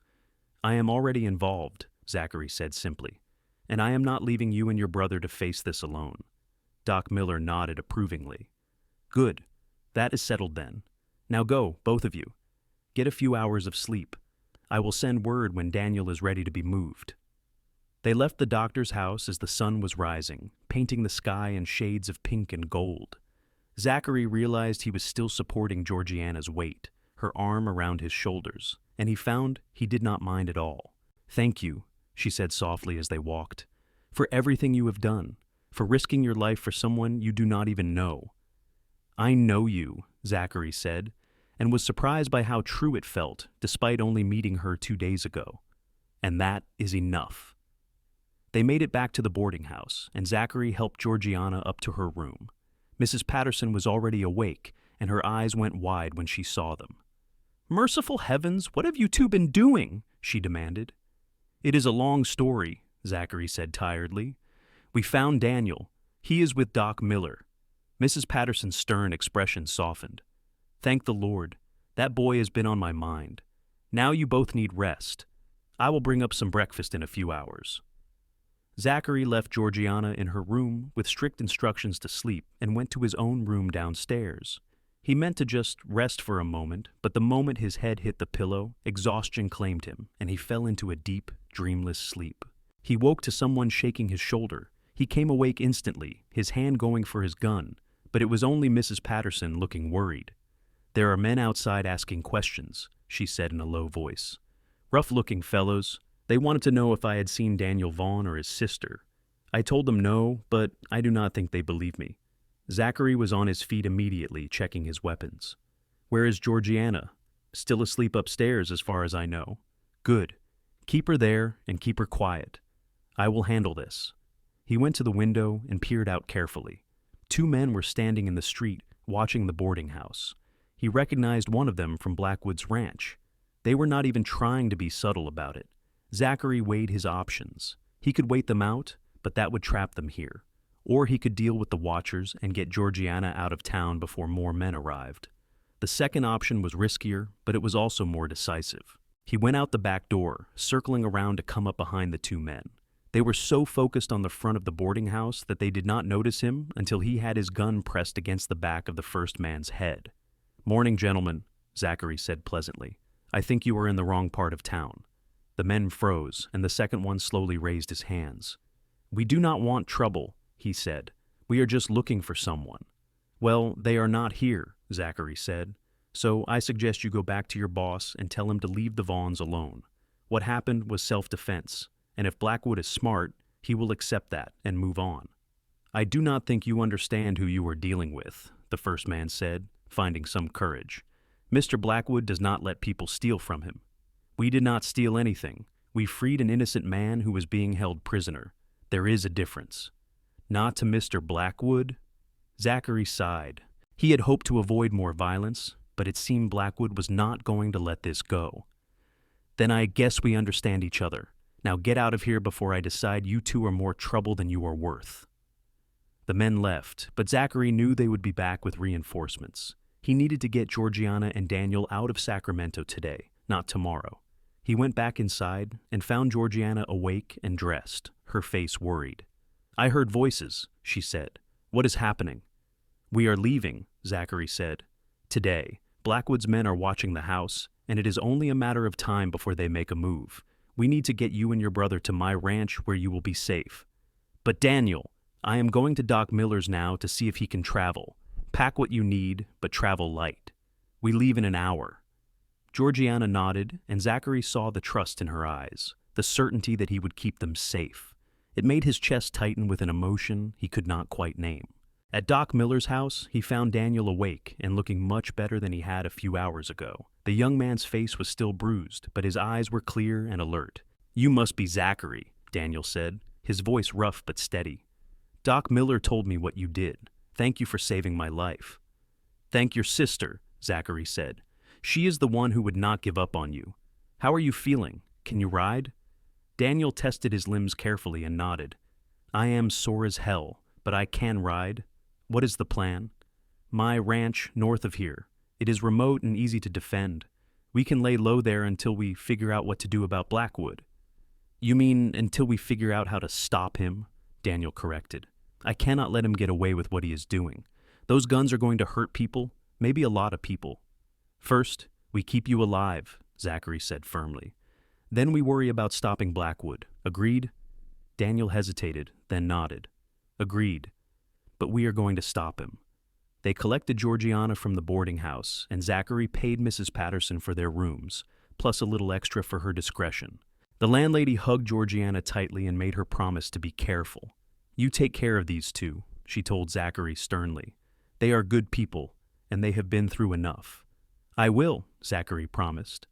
Speaker 1: "I am already involved," Zachary said simply, "and I am not leaving you and your brother to face this alone." Doc Miller nodded approvingly. "Good. That is settled then. Now go, both of you. Get a few hours of sleep. I will send word when Daniel is ready to be moved." They left the doctor's house as the sun was rising, painting the sky in shades of pink and gold. Zachary realized he was still supporting Georgiana's weight, her arm around his shoulders, and he found he did not mind at all. "Thank you," she said softly as they walked, "for everything you have done, for risking your life for someone you do not even know." "I know you," Zachary said, and was surprised by how true it felt, despite only meeting her 2 days ago. "And that is enough." They made it back to the boarding house, and Zachary helped Georgiana up to her room. Mrs. Patterson was already awake, and her eyes went wide when she saw them. "Merciful heavens, what have you two been doing?" she demanded. "It is a long story," Zachary said tiredly. "We found Daniel. He is with Doc Miller. Mrs. Patterson's stern expression softened. Thank the Lord. That boy has been on my mind. Now you both need rest. I will bring up some breakfast in a few hours. Zachary left Georgiana in her room with strict instructions to sleep and went to his own room downstairs. He meant to just rest for a moment, but the moment his head hit the pillow, exhaustion claimed him, and he fell into a deep, dreamless sleep. He woke to someone shaking his shoulder. He came awake instantly, his hand going for his gun, but it was only Mrs. Patterson looking worried. There are men outside asking questions, she said in a low voice. Rough-looking fellows. They wanted to know if I had seen Daniel Vaughn or his sister. I told them no, but I do not think they believe me. Zachary was on his feet immediately, checking his weapons. Where is Georgiana? Still asleep upstairs, as far as I know. Good. Keep her there and keep her quiet. I will handle this. He went to the window and peered out carefully. 2 men were standing in the street, watching the boarding house. He recognized one of them from Blackwood's ranch. They were not even trying to be subtle about it. Zachary weighed his options. He could wait them out, but that would trap them here. Or he could deal with the watchers and get Georgiana out of town before more men arrived. The second option was riskier, but it was also more decisive. He went out the back door, circling around to come up behind the 2 men. They were so focused on the front of the boarding house that they did not notice him until he had his gun pressed against the back of the first man's head. Morning, gentlemen, Zachary said pleasantly. I think you are in the wrong part of town. The men froze, and the second one slowly raised his hands. We do not want trouble, he said. We are just looking for someone. Well, they are not here, Zachary said. So I suggest you go back to your boss and tell him to leave the Vaughns alone. What happened was self-defense, and if Blackwood is smart, he will accept that and move on. I do not think you understand who you are dealing with, the first man said, finding some courage. Mr. Blackwood does not let people steal from him. We did not steal anything. We freed an innocent man who was being held prisoner. There is a difference. Not to Mr. Blackwood? Zachary sighed. He had hoped to avoid more violence, but it seemed Blackwood was not going to let this go. Then I guess we understand each other. Now get out of here before I decide you 2 are more trouble than you are worth. The men left, but Zachary knew they would be back with reinforcements. He needed to get Georgiana and Daniel out of Sacramento today, not tomorrow. He went back inside and found Georgiana awake and dressed, her face worried. I heard voices, she said. What is happening? We are leaving, Zachary said. Today, Blackwood's men are watching the house, and it is only a matter of time before they make a move. We need to get you and your brother to my ranch where you will be safe. But Daniel, I am going to Doc Miller's now to see if he can travel. Pack what you need, but travel light. We leave in an hour. Georgiana nodded, and Zachary saw the trust in her eyes, the certainty that he would keep them safe. It made his chest tighten with an emotion he could not quite name. At Doc Miller's house, he found Daniel awake and looking much better than he had a few hours ago. The young man's face was still bruised, but his eyes were clear and alert. You must be Zachary, Daniel said, his voice rough but steady. Doc Miller told me what you did. Thank you for saving my life. Thank your sister, Zachary said. She is the one who would not give up on you. How are you feeling? Can you ride? Daniel tested his limbs carefully and nodded. I am sore as hell, but I can ride. What is the plan? My ranch north of here. It is remote and easy to defend. We can lay low there until we figure out what to do about Blackwood. You mean until we figure out how to stop him? Daniel corrected. I cannot let him get away with what he is doing. Those guns are going to hurt people, maybe a lot of people. First, we keep you alive, Zachary said firmly. Then we worry about stopping Blackwood. Agreed? Daniel hesitated, then nodded. Agreed. But we are going to stop him. They collected Georgiana from the boarding house, and Zachary paid Mrs. Patterson for their rooms, plus a little extra for her discretion. The landlady hugged Georgiana tightly and made her promise to be careful. You take care of these 2, she told Zachary sternly. They are good people, and they have been through enough. I will, Zachary promised.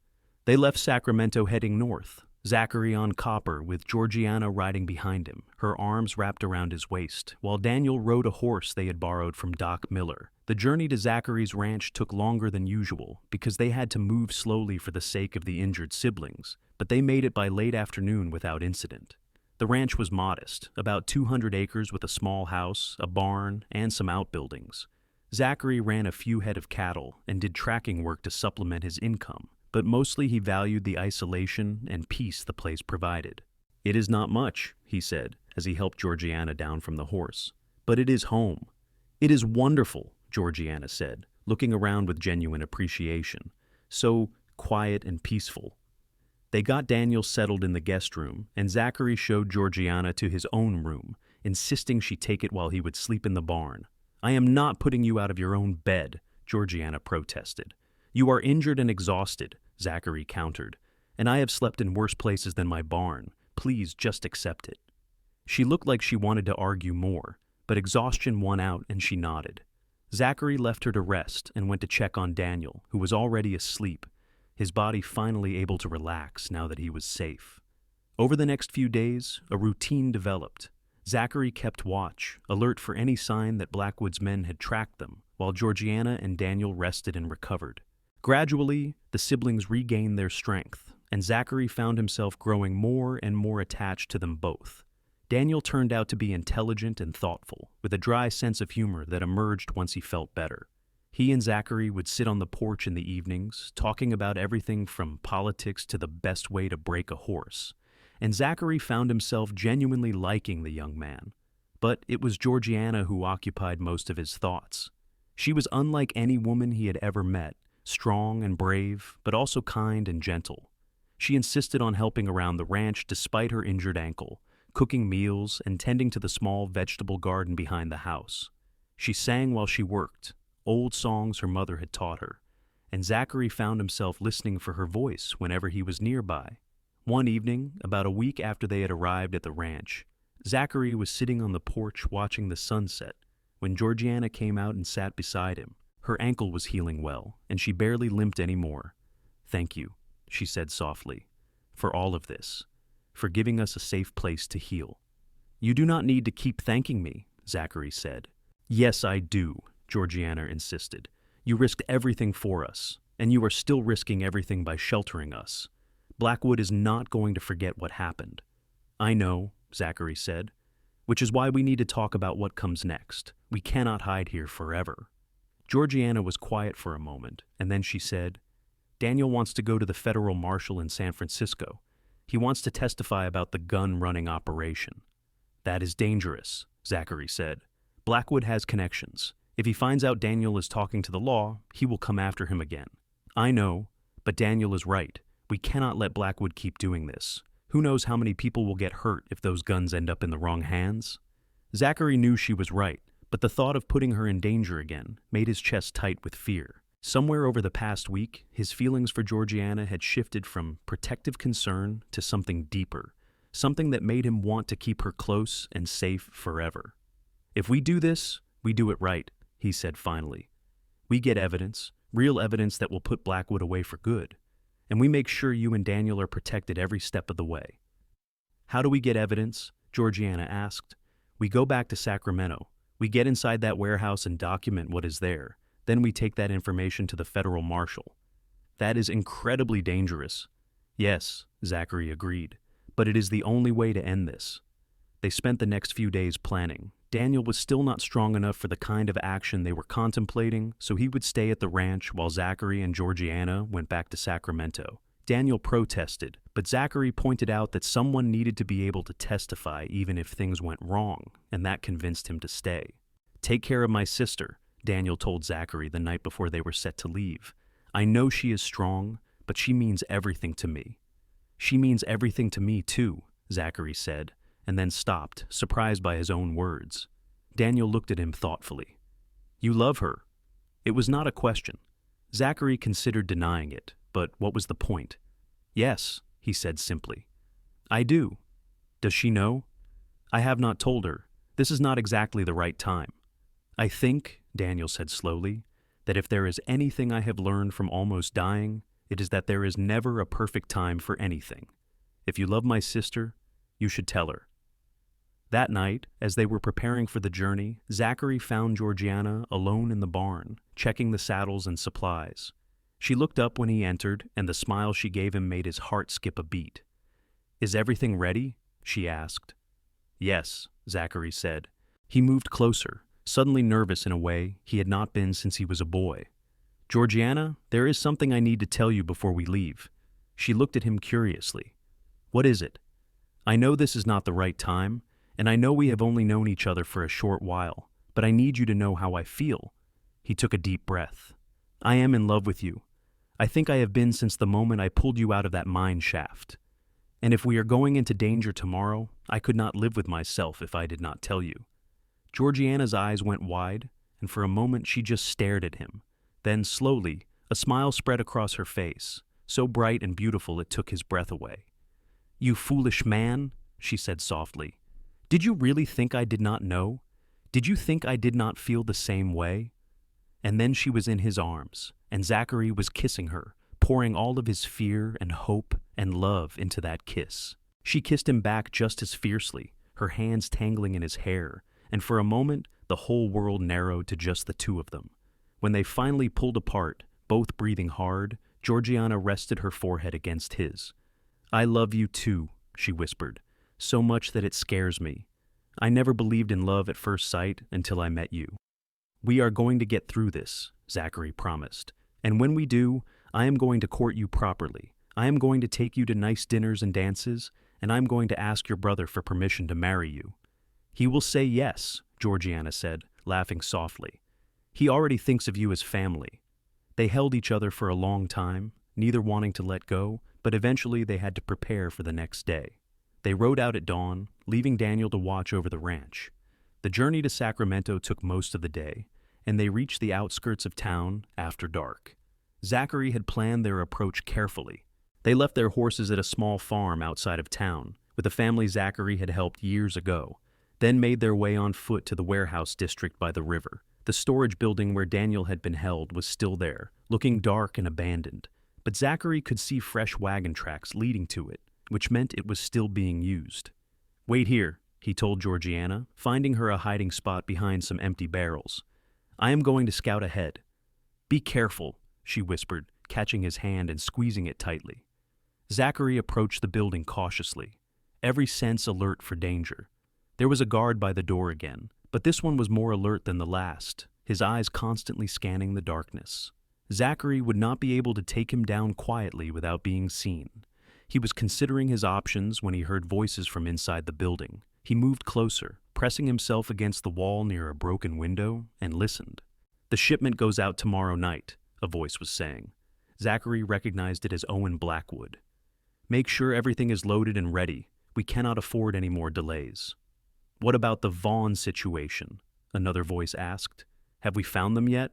Speaker 1: They left Sacramento heading north, Zachary on Copper with Georgiana riding behind him, her arms wrapped around his waist, while Daniel rode a horse they had borrowed from Doc Miller. The journey to Zachary's ranch took longer than usual because they had to move slowly for the sake of the injured siblings, but they made it by late afternoon without incident. The ranch was modest, about 200 acres with a small house, a barn, and some outbuildings. Zachary ran a few head of cattle and did tracking work to supplement his income, but mostly he valued the isolation and peace the place provided. "It is not much," he said, as he helped Georgiana down from the horse, "but it is home." "It is wonderful," Georgiana said, looking around with genuine appreciation. "So quiet and peaceful." They got Daniel settled in the guest room, and Zachary showed Georgiana to his own room, insisting she take it while he would sleep in the barn. "I am not putting you out of your own bed," Georgiana protested. "You are injured and exhausted," Zachary countered, "and I have slept in worse places than my barn. Please just accept it." She looked like she wanted to argue more, but exhaustion won out and she nodded. Zachary left her to rest and went to check on Daniel, who was already asleep, his body finally able to relax now that he was safe. Over the next few days, a routine developed. Zachary kept watch, alert for any sign that Blackwood's men had tracked them, while Georgiana and Daniel rested and recovered. Gradually, the siblings regained their strength, and Zachary found himself growing more and more attached to them both. Daniel turned out to be intelligent and thoughtful, with a dry sense of humor that emerged once he felt better. He and Zachary would sit on the porch in the evenings, talking about everything from politics to the best way to break a horse. And Zachary found himself genuinely liking the young man. But it was Georgiana who occupied most of his thoughts. She was unlike any woman he had ever met, strong and brave, but also kind and gentle. She insisted on helping around the ranch despite her injured ankle, cooking meals and tending to the small vegetable garden behind the house. She sang while she worked, old songs her mother had taught her, and Zachary found himself listening for her voice whenever he was nearby. One evening, about a week after they had arrived at the ranch, Zachary was sitting on the porch watching the sunset when Georgiana came out and sat beside him. Her ankle was healing well, and she barely limped anymore. "Thank you," she said softly, "for all of this, for giving us a safe place to heal." "You do not need to keep thanking me," Zachary said. "Yes, I do," Georgiana insisted. "You risked everything for us, and you are still risking everything by sheltering us. Blackwood is not going to forget what happened." "I know," Zachary said, "which is why we need to talk about what comes next. We cannot hide here forever." Georgiana was quiet for a moment, and then she said, "Daniel wants to go to the federal marshal in San Francisco. He wants to testify about the gun-running operation." "That is dangerous," Zachary said. "Blackwood has connections. If he finds out Daniel is talking to the law, he will come after him again." "I know, but Daniel is right. We cannot let Blackwood keep doing this. Who knows how many people will get hurt if those guns end up in the wrong hands?" Zachary knew she was right, but the thought of putting her in danger again made his chest tight with fear. Somewhere over the past week, his feelings for Georgiana had shifted from protective concern to something deeper, something that made him want to keep her close and safe forever. "If we do this, we do it right," he said finally. "We get evidence, real evidence that will put Blackwood away for good, and we make sure you and Daniel are protected every step of the way." "How do we get evidence?" Georgiana asked. "We go back to Sacramento. We get inside that warehouse and document what is there. Then we take that information to the federal marshal." "That is incredibly dangerous." "Yes," Zachary agreed, "but it is the only way to end this." They spent the next few days planning. Daniel was still not strong enough for the kind of action they were contemplating, so he would stay at the ranch while Zachary and Georgiana went back to Sacramento. Daniel protested, but Zachary pointed out that someone needed to be able to testify even if things went wrong, and that convinced him to stay. "Take care of my sister," Daniel told Zachary the night before they were set to leave. "I know she is strong, but she means everything to me." "She means everything to me too," Zachary said, and then stopped, surprised by his own words. Daniel looked at him thoughtfully. "You love her?" It was not a question. Zachary considered denying it, but what was the point? "Yes," he said simply. "I do." "Does she know?" "I have not told her. This is not exactly the right time." "I think," Daniel said slowly, "that if there is anything I have learned from almost dying, it is that there is never a perfect time for anything. If you love my sister, you should tell her." That night, as they were preparing for the journey, Zachary found Georgiana alone in the barn, checking the saddles and supplies. She looked up when he entered, and the smile she gave him made his heart skip a beat. "Is everything ready?" she asked. Yes, Zachary said. He moved closer, suddenly nervous in a way he had not been since he was a boy. Georgiana, there is something I need to tell you before we leave. She looked at him curiously. What is it? I know this is not the right time, and I know we have only known each other for a short while, but I need you to know how I feel. He took a deep breath. I am in love with you. I think I have been since the moment I pulled you out of that mine shaft. And if we are going into danger tomorrow, I could not live with myself if I did not tell you. Georgiana's eyes went wide, and for a moment she just stared at him. Then, slowly, a smile spread across her face, so bright and beautiful it took his breath away. You foolish man, she said softly. Did you really think I did not know? Did you think I did not feel the same way? And then she was in his arms, and Zachary was kissing her, pouring all of his fear and hope and love into that kiss. She kissed him back just as fiercely, her hands tangling in his hair, and for a moment the whole world narrowed to just the two of them. When they finally pulled apart, both breathing hard, Georgiana rested her forehead against his. I love you too, she whispered, so much that it scares me. I never believed in love at first sight until I met you. We are going to get through this, Zachary promised, and when we do, I am going to court you properly. I am going to take you to nice dinners and dances, and I am going to ask your brother for permission to marry you. He will say yes, Georgiana said, laughing softly. He already thinks of you as family. They held each other for a long time, neither wanting to let go, but eventually they had to prepare for the next day. They rode out at dawn, leaving Daniel to watch over the ranch. The journey to Sacramento took most of the day, and they reached the outskirts of town after dark. Zachary had planned their approach carefully. They left their horses at a small farm outside of town, with a family Zachary had helped years ago, then made their way on foot to the warehouse district by the river. The storage building where Daniel had been held was still there, looking dark and abandoned, but Zachary could see fresh wagon tracks leading to it, which meant it was still being used. Wait here, he told Georgiana, finding her a hiding spot behind some empty barrels. I am going to scout ahead. Be careful, she whispered, catching his hand and squeezing it tightly. Zachary approached the building cautiously, every sense alert for danger. There was a guard by the door again, but this one was more alert than the last, his eyes constantly scanning the darkness. Zachary would not be able to take him down quietly without being seen. He was considering his options when he heard voices from inside the building. He moved closer, pressing himself against the wall near a broken window, and listened. The shipment goes out tomorrow night, a voice was saying. Zachary recognized it as Owen Blackwood. Make sure everything is loaded and ready. We cannot afford any more delays. What about the Vaughn situation? Another voice asked. Have we found them yet?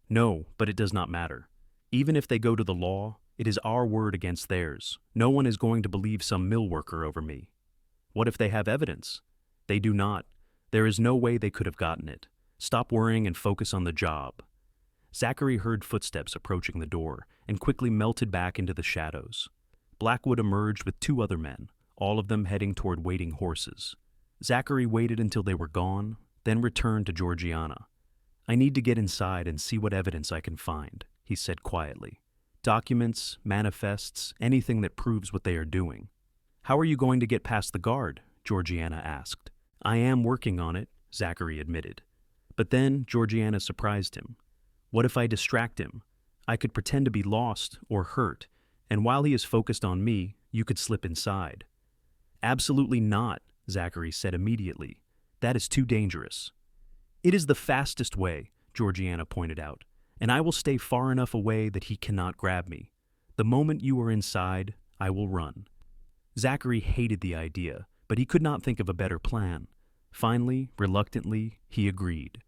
Speaker 1: No, but it does not matter. Even if they go to the law, it is our word against theirs. No one is going to believe some mill worker over me. What if they have evidence? They do not. There is no way they could have gotten it. Stop worrying and focus on the job. Zachary heard footsteps approaching the door and quickly melted back into the shadows. Blackwood emerged with two other men, all of them heading toward waiting horses. Zachary waited until they were gone, then returned to Georgiana. I need to get inside and see what evidence I can find, he said quietly. Documents, manifests, anything that proves what they are doing. How are you going to get past the guard? Georgiana asked. I am working on it, Zachary admitted. But then Georgiana surprised him. What if I distract him? I could pretend to be lost or hurt, and while he is focused on me, you could slip inside. Absolutely not, Zachary said immediately. That is too dangerous. It is the fastest way, Georgiana pointed out, and I will stay far enough away that he cannot grab me. The moment you are inside, I will run. Zachary hated the idea, but he could not think of a better plan. Finally, reluctantly, he agreed.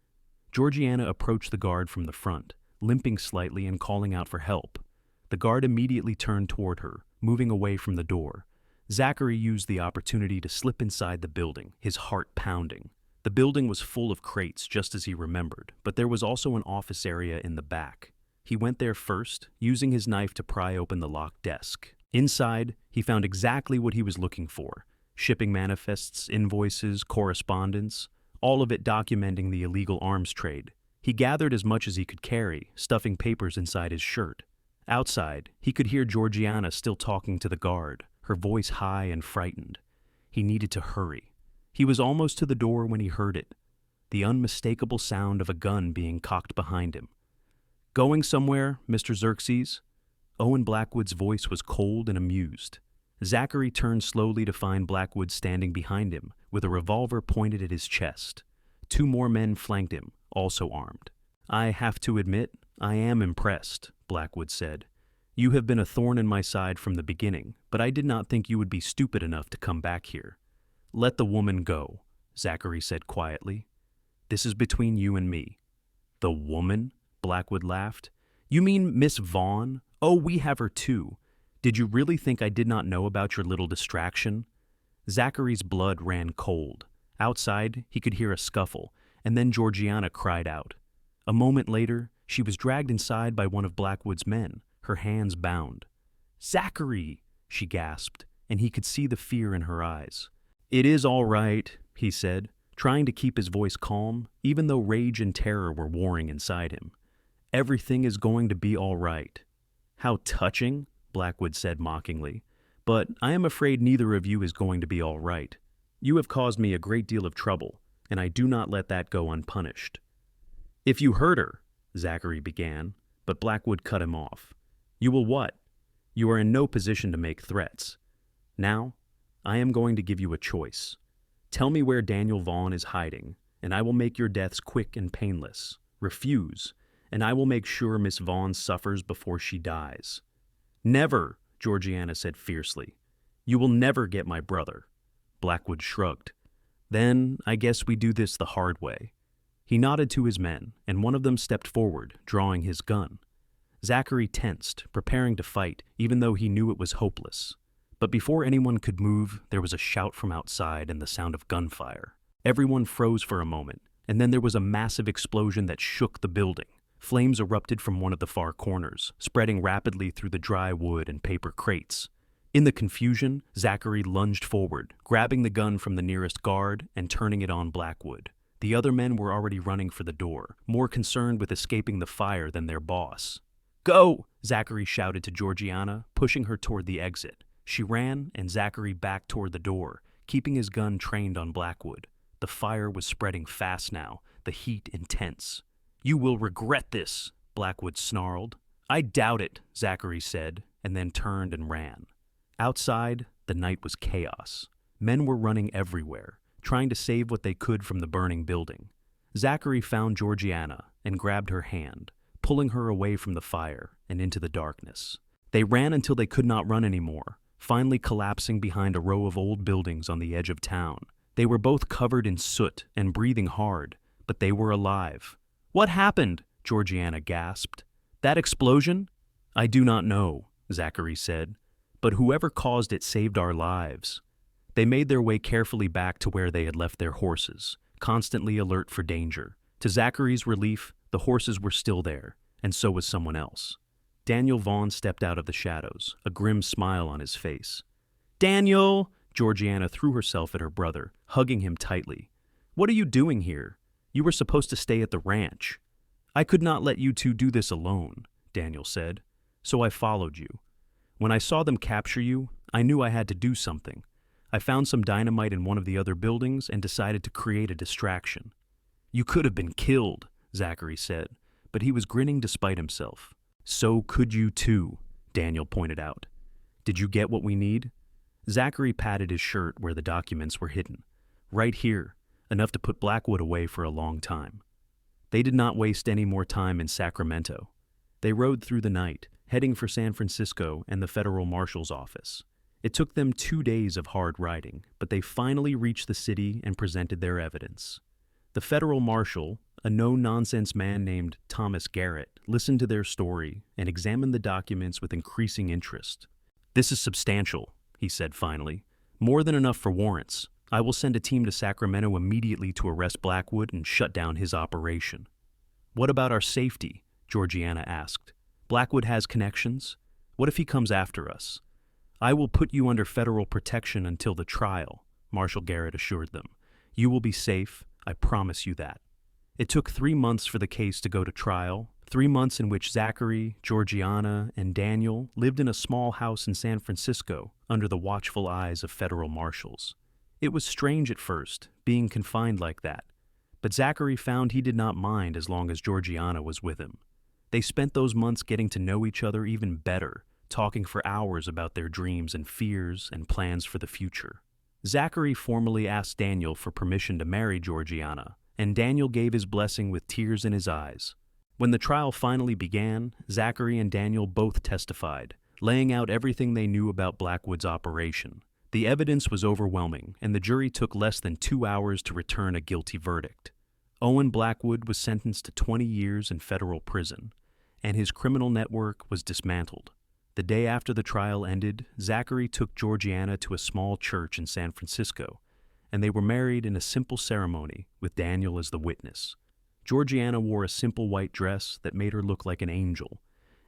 Speaker 1: Georgiana approached the guard from the front, limping slightly and calling out for help. The guard immediately turned toward her, moving away from the door. Zachary used the opportunity to slip inside the building, his heart pounding. The building was full of crates, just as he remembered, but there was also an office area in the back. He went there first, using his knife to pry open the locked desk. Inside, he found exactly what he was looking for: shipping manifests, invoices, correspondence, all of it documenting the illegal arms trade. He gathered as much as he could carry, stuffing papers inside his shirt. Outside, he could hear Georgiana still talking to the guard, her voice high and frightened. He needed to hurry. He was almost to the door when he heard it, the unmistakable sound of a gun being cocked behind him. "Going somewhere, Mr. Xerxes?" Owen Blackwood's voice was cold and amused. Zachary turned slowly to find Blackwood standing behind him, with a revolver pointed at his chest. 2 more men flanked him, also armed. "I have to admit, I am impressed," Blackwood said. "You have been a thorn in my side from the beginning, but I did not think you would be stupid enough to come back here." "Let the woman go," Zachary said quietly. "This is between you and me." "The woman?" Blackwood laughed. "You mean Miss Vaughn? Oh, we have her too. Did you really think I did not know about your little distraction?" Zachary's blood ran cold. Outside, he could hear a scuffle, and then Georgiana cried out. A moment later, she was dragged inside by one of Blackwood's men, her hands bound. "Zachary!" she gasped, and he could see the fear in her eyes. "It is all right," he said, trying to keep his voice calm, even though rage and terror were warring inside him. "Everything is going to be all right." "How touching," Blackwood said mockingly. "But I am afraid neither of you is going to be all right. You have caused me a great deal of trouble, and I do not let that go unpunished." "If you hurt her," Zachary began, but Blackwood cut him off. "You will what? You are in no position to make threats. Now, I am going to give you a choice. Tell me where Daniel Vaughn is hiding, and I will make your deaths quick and painless. Refuse, and I will make sure Miss Vaughn suffers before she dies." "Never," Georgiana said fiercely. "You will never get my brother." Blackwood shrugged. "Then I guess we do this the hard way." He nodded to his men, and one of them stepped forward, drawing his gun. Zachary tensed, preparing to fight, even though he knew it was hopeless. But before anyone could move, there was a shout from outside and the sound of gunfire. Everyone froze for a moment, and then there was a massive explosion that shook the building. Flames erupted from one of the far corners, spreading rapidly through the dry wood and paper crates. In the confusion, Zachary lunged forward, grabbing the gun from the nearest guard and turning it on Blackwood. The other men were already running for the door, more concerned with escaping the fire than their boss. "Go!" Zachary shouted to Georgiana, pushing her toward the exit. She ran, and Zachary backed toward the door, keeping his gun trained on Blackwood. The fire was spreading fast now, the heat intense. "You will regret this," Blackwood snarled. "I doubt it," Zachary said, and then turned and ran. Outside, the night was chaos. Men were running everywhere, trying to save what they could from the burning building. Zachary found Georgiana and grabbed her hand, pulling her away from the fire and into the darkness. They ran until they could not run anymore, finally collapsing behind a row of old buildings on the edge of town. They were both covered in soot and breathing hard, but they were alive. "What happened?" Georgiana gasped. "That explosion?" "I do not know," Zachary said, "but whoever caused it saved our lives." They made their way carefully back to where they had left their horses, constantly alert for danger. To Zachary's relief, the horses were still there, and so was someone else. Daniel Vaughn stepped out of the shadows, a grim smile on his face. "Daniel!" Georgiana threw herself at her brother, hugging him tightly. "What are you doing here? You were supposed to stay at the ranch." "I could not let you two do this alone," Daniel said, "so I followed you. When I saw them capture you, I knew I had to do something. I found some dynamite in one of the other buildings and decided to create a distraction." "You could have been killed," Zachary said, but he was grinning despite himself. "So could you too," Daniel pointed out. "Did you get what we need?" Zachary patted his shirt where the documents were hidden. "Right here, enough to put Blackwood away for a long time." They did not waste any more time in Sacramento. They rode through the night, heading for San Francisco and the federal marshal's office. It took them 2 days of hard riding, but they finally reached the city and presented their evidence. The federal marshal, a no-nonsense man named Thomas Garrett, listened to their story and examined the documents with increasing interest. "This is substantial," he said finally. "More than enough for warrants. I will send a team to Sacramento immediately to arrest Blackwood and shut down his operation." "What about our safety?" Georgiana asked. "Blackwood has connections. What if he comes after us?" "I will put you under federal protection until the trial," Marshal Garrett assured them. "You will be safe, I promise you that." It took 3 months for the case to go to trial, 3 months in which Zachary, Georgiana, and Daniel lived in a small house in San Francisco under the watchful eyes of federal marshals. It was strange at first, being confined like that, but Zachary found he did not mind as long as Georgiana was with him. They spent those months getting to know each other even better, talking for hours about their dreams and fears and plans for the future. Zachary formally asked Daniel for permission to marry Georgiana, and Daniel gave his blessing with tears in his eyes. When the trial finally began, Zachary and Daniel both testified, laying out everything they knew about Blackwood's operation. The evidence was overwhelming, and the jury took less than 2 hours to return a guilty verdict. Owen Blackwood was sentenced to 20 years in federal prison, and his criminal network was dismantled. The day after the trial ended, Zachary took Georgiana to a small church in San Francisco, and they were married in a simple ceremony with Daniel as the witness. Georgiana wore a simple white dress that made her look like an angel,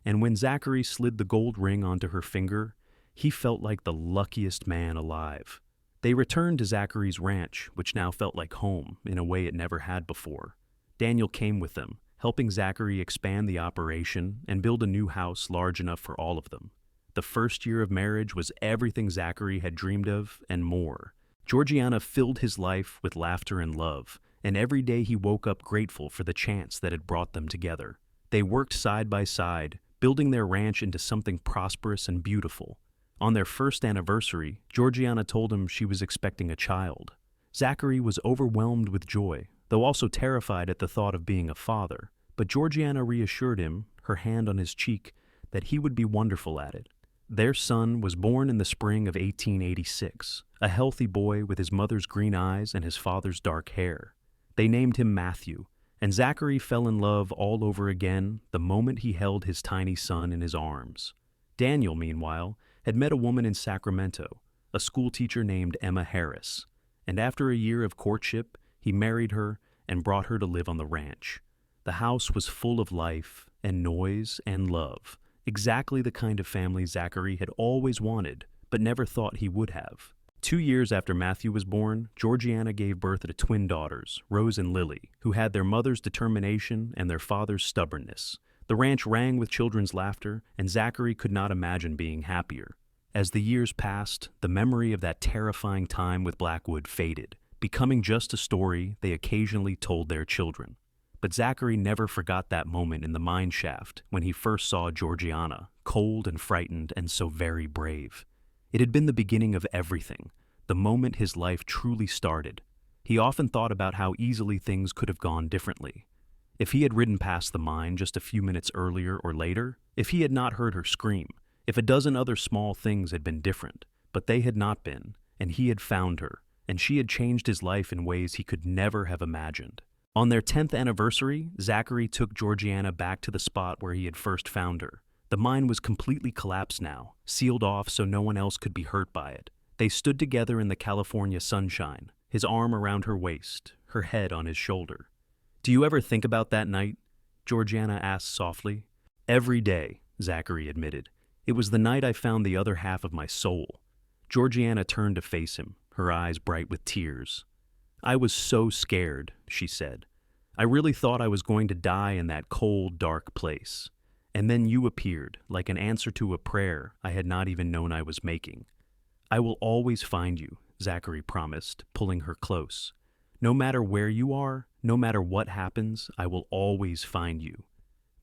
Speaker 1: and when Zachary slid the gold ring onto her finger, he felt like the luckiest man alive. They returned to Zachary's ranch, which now felt like home in a way it never had before. Daniel came with them, helping Zachary expand the operation and build a new house large enough for all of them. The first year of marriage was everything Zachary had dreamed of and more. Georgiana filled his life with laughter and love, and every day he woke up grateful for the chance that had brought them together. They worked side by side, building their ranch into something prosperous and beautiful. On their first anniversary, Georgiana told him she was expecting a child. Zachary was overwhelmed with joy, though also terrified at the thought of being a father, but Georgiana reassured him, her hand on his cheek, that he would be wonderful at it. Their son was born in the spring of 1886, a healthy boy with his mother's green eyes and his father's dark hair. They named him Matthew, and Zachary fell in love all over again the moment he held his tiny son in his arms. Daniel, meanwhile, had met a woman in Sacramento, a schoolteacher named Emma Harris, and after a year of courtship, he married her and brought her to live on the ranch. The house was full of life and noise and love, exactly the kind of family Zachary had always wanted, but never thought he would have. 2 years after Matthew was born, Georgiana gave birth to twin daughters, Rose and Lily, who had their mother's determination and their father's stubbornness. The ranch rang with children's laughter, and Zachary could not imagine being happier. As the years passed, the memory of that terrifying time with Blackwood faded, becoming just a story they occasionally told their children. But Zachary never forgot that moment in the mine shaft when he first saw Georgiana, cold and frightened and so very brave. It had been the beginning of everything, the moment his life truly started. He often thought about how easily things could have gone differently. If he had ridden past the mine just a few minutes earlier or later, if he had not heard her scream, if a dozen other small things had been different, but they had not been, and he had found her, and she had changed his life in ways he could never have imagined. On their 10th anniversary, Zachary took Georgiana back to the spot where he had first found her. The mine was completely collapsed now, sealed off so no one else could be hurt by it. They stood together in the California sunshine, his arm around her waist, her head on his shoulder. "Do you ever think about that night?" Georgiana asked softly. "Every day," Zachary admitted. "It was the night I found the other half of my soul." Georgiana turned to face him, her eyes bright with tears. "I was so scared," she said. "I really thought I was going to die in that cold, dark place. And then you appeared, like an answer to a prayer I had not even known I was making." "I will always find you," Zachary promised, pulling her close. "No matter where you are, no matter what happens, I will always find you."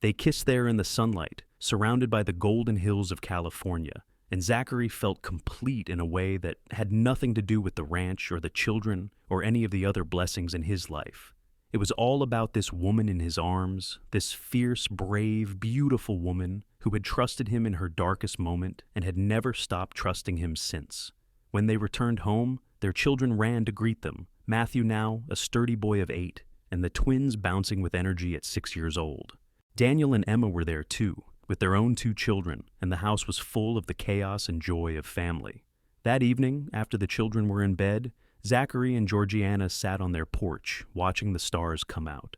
Speaker 1: They kissed there in the sunlight, surrounded by the golden hills of California, and Zachary felt complete in a way that had nothing to do with the ranch or the children or any of the other blessings in his life. It was all about this woman in his arms, this fierce, brave, beautiful woman who had trusted him in her darkest moment and had never stopped trusting him since. When they returned home, their children ran to greet them, Matthew now a sturdy boy of 8, and the twins bouncing with energy at 6 years old. Daniel and Emma were there too, with their own 2 children, and the house was full of the chaos and joy of family. That evening, after the children were in bed, Zachary and Georgiana sat on their porch, watching the stars come out.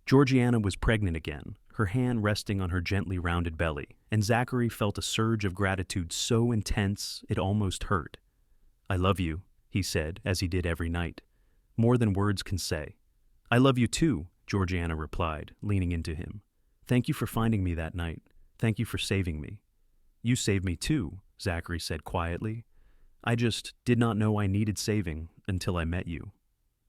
Speaker 1: Georgiana was pregnant again, her hand resting on her gently rounded belly, and Zachary felt a surge of gratitude so intense it almost hurt. "I love you," he said, as he did every night. "More than words can say." "I love you too," Georgiana replied, leaning into him. "Thank you for finding me that night. Thank you for saving me." "You saved me too," Zachary said quietly. I just did not know I needed saving until I met you."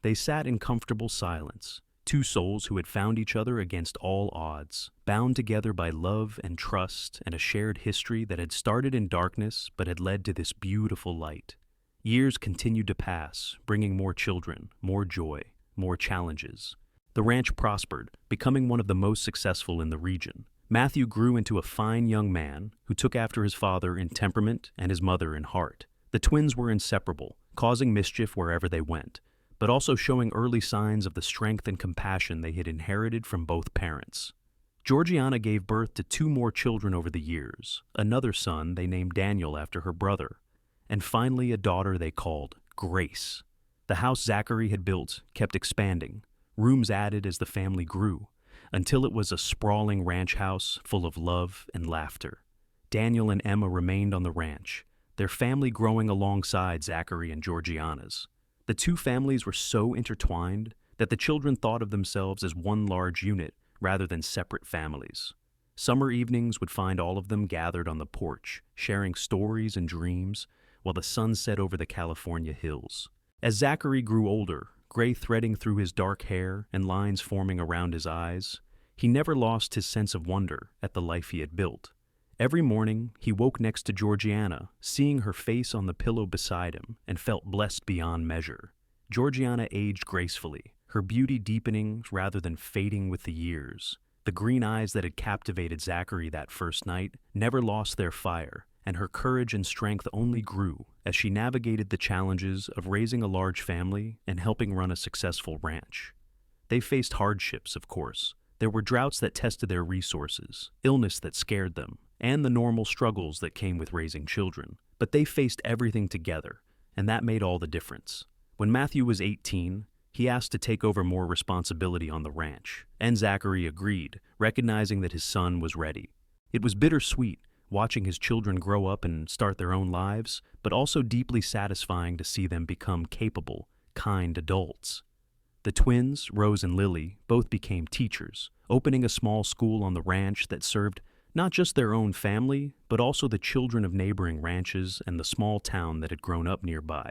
Speaker 1: They sat in comfortable silence, two souls who had found each other against all odds, bound together by love and trust and a shared history that had started in darkness but had led to this beautiful light. Years continued to pass, bringing more children, more joy, more challenges. The ranch prospered, becoming one of the most successful in the region. Matthew grew into a fine young man who took after his father in temperament and his mother in heart. The twins were inseparable, causing mischief wherever they went, but also showing early signs of the strength and compassion they had inherited from both parents. Georgiana gave birth to two more children over the years, another son they named Daniel after her brother, and finally a daughter they called Grace. The house Zachary had built kept expanding, rooms added as the family grew, until it was a sprawling ranch house full of love and laughter. Daniel and Emma remained on the ranch, their family growing alongside Zachary and Georgiana's. The two families were so intertwined that the children thought of themselves as one large unit rather than separate families. Summer evenings would find all of them gathered on the porch, sharing stories and dreams while the sun set over the California hills. As Zachary grew older, gray threading through his dark hair and lines forming around his eyes, he never lost his sense of wonder at the life he had built. Every morning, he woke next to Georgiana, seeing her face on the pillow beside him, and felt blessed beyond measure. Georgiana aged gracefully, her beauty deepening rather than fading with the years. The green eyes that had captivated Zachary that first night never lost their fire, and her courage and strength only grew as she navigated the challenges of raising a large family and helping run a successful ranch. They faced hardships, of course. There were droughts that tested their resources, illness that scared them, and the normal struggles that came with raising children. But they faced everything together, and that made all the difference. When Matthew was 18, he asked to take over more responsibility on the ranch, and Zachary agreed, recognizing that his son was ready. It was bittersweet, watching his children grow up and start their own lives, but also deeply satisfying to see them become capable, kind adults. The twins, Rose and Lily, both became teachers, opening a small school on the ranch that served not just their own family, but also the children of neighboring ranches and the small town that had grown up nearby.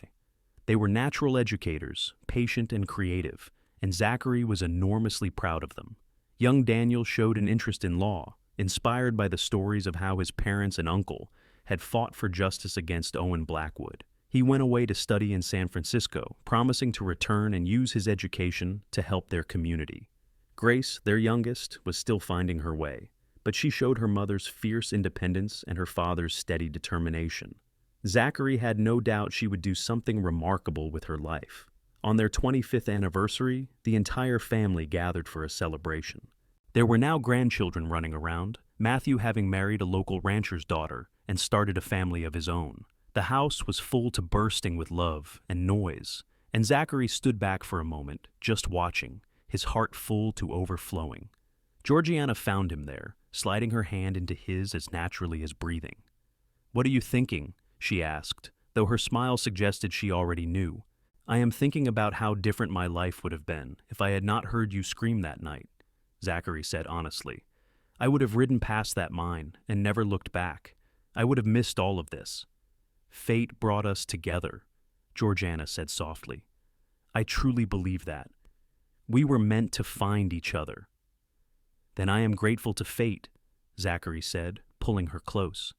Speaker 1: They were natural educators, patient and creative, and Zachary was enormously proud of them. Young Daniel showed an interest in law, inspired by the stories of how his parents and uncle had fought for justice against Owen Blackwood. He went away to study in San Francisco, promising to return and use his education to help their community. Grace, their youngest, was still finding her way, but she showed her mother's fierce independence and her father's steady determination. Zachary had no doubt she would do something remarkable with her life. On their 25th anniversary, the entire family gathered for a celebration. There were now grandchildren running around, Matthew having married a local rancher's daughter and started a family of his own. The house was full to bursting with love and noise, and Zachary stood back for a moment, just watching, his heart full to overflowing. Georgiana found him there, sliding her hand into his as naturally as breathing. "What are you thinking?" she asked, though her smile suggested she already knew. "I am thinking about how different my life would have been if I had not heard you scream that night," Zachary said honestly. "I would have ridden past that mine and never looked back. I would have missed all of this." "Fate brought us together," Georgiana said softly. "I truly believe that. We were meant to find each other." "Then I am grateful to fate," Zachary said, pulling her close.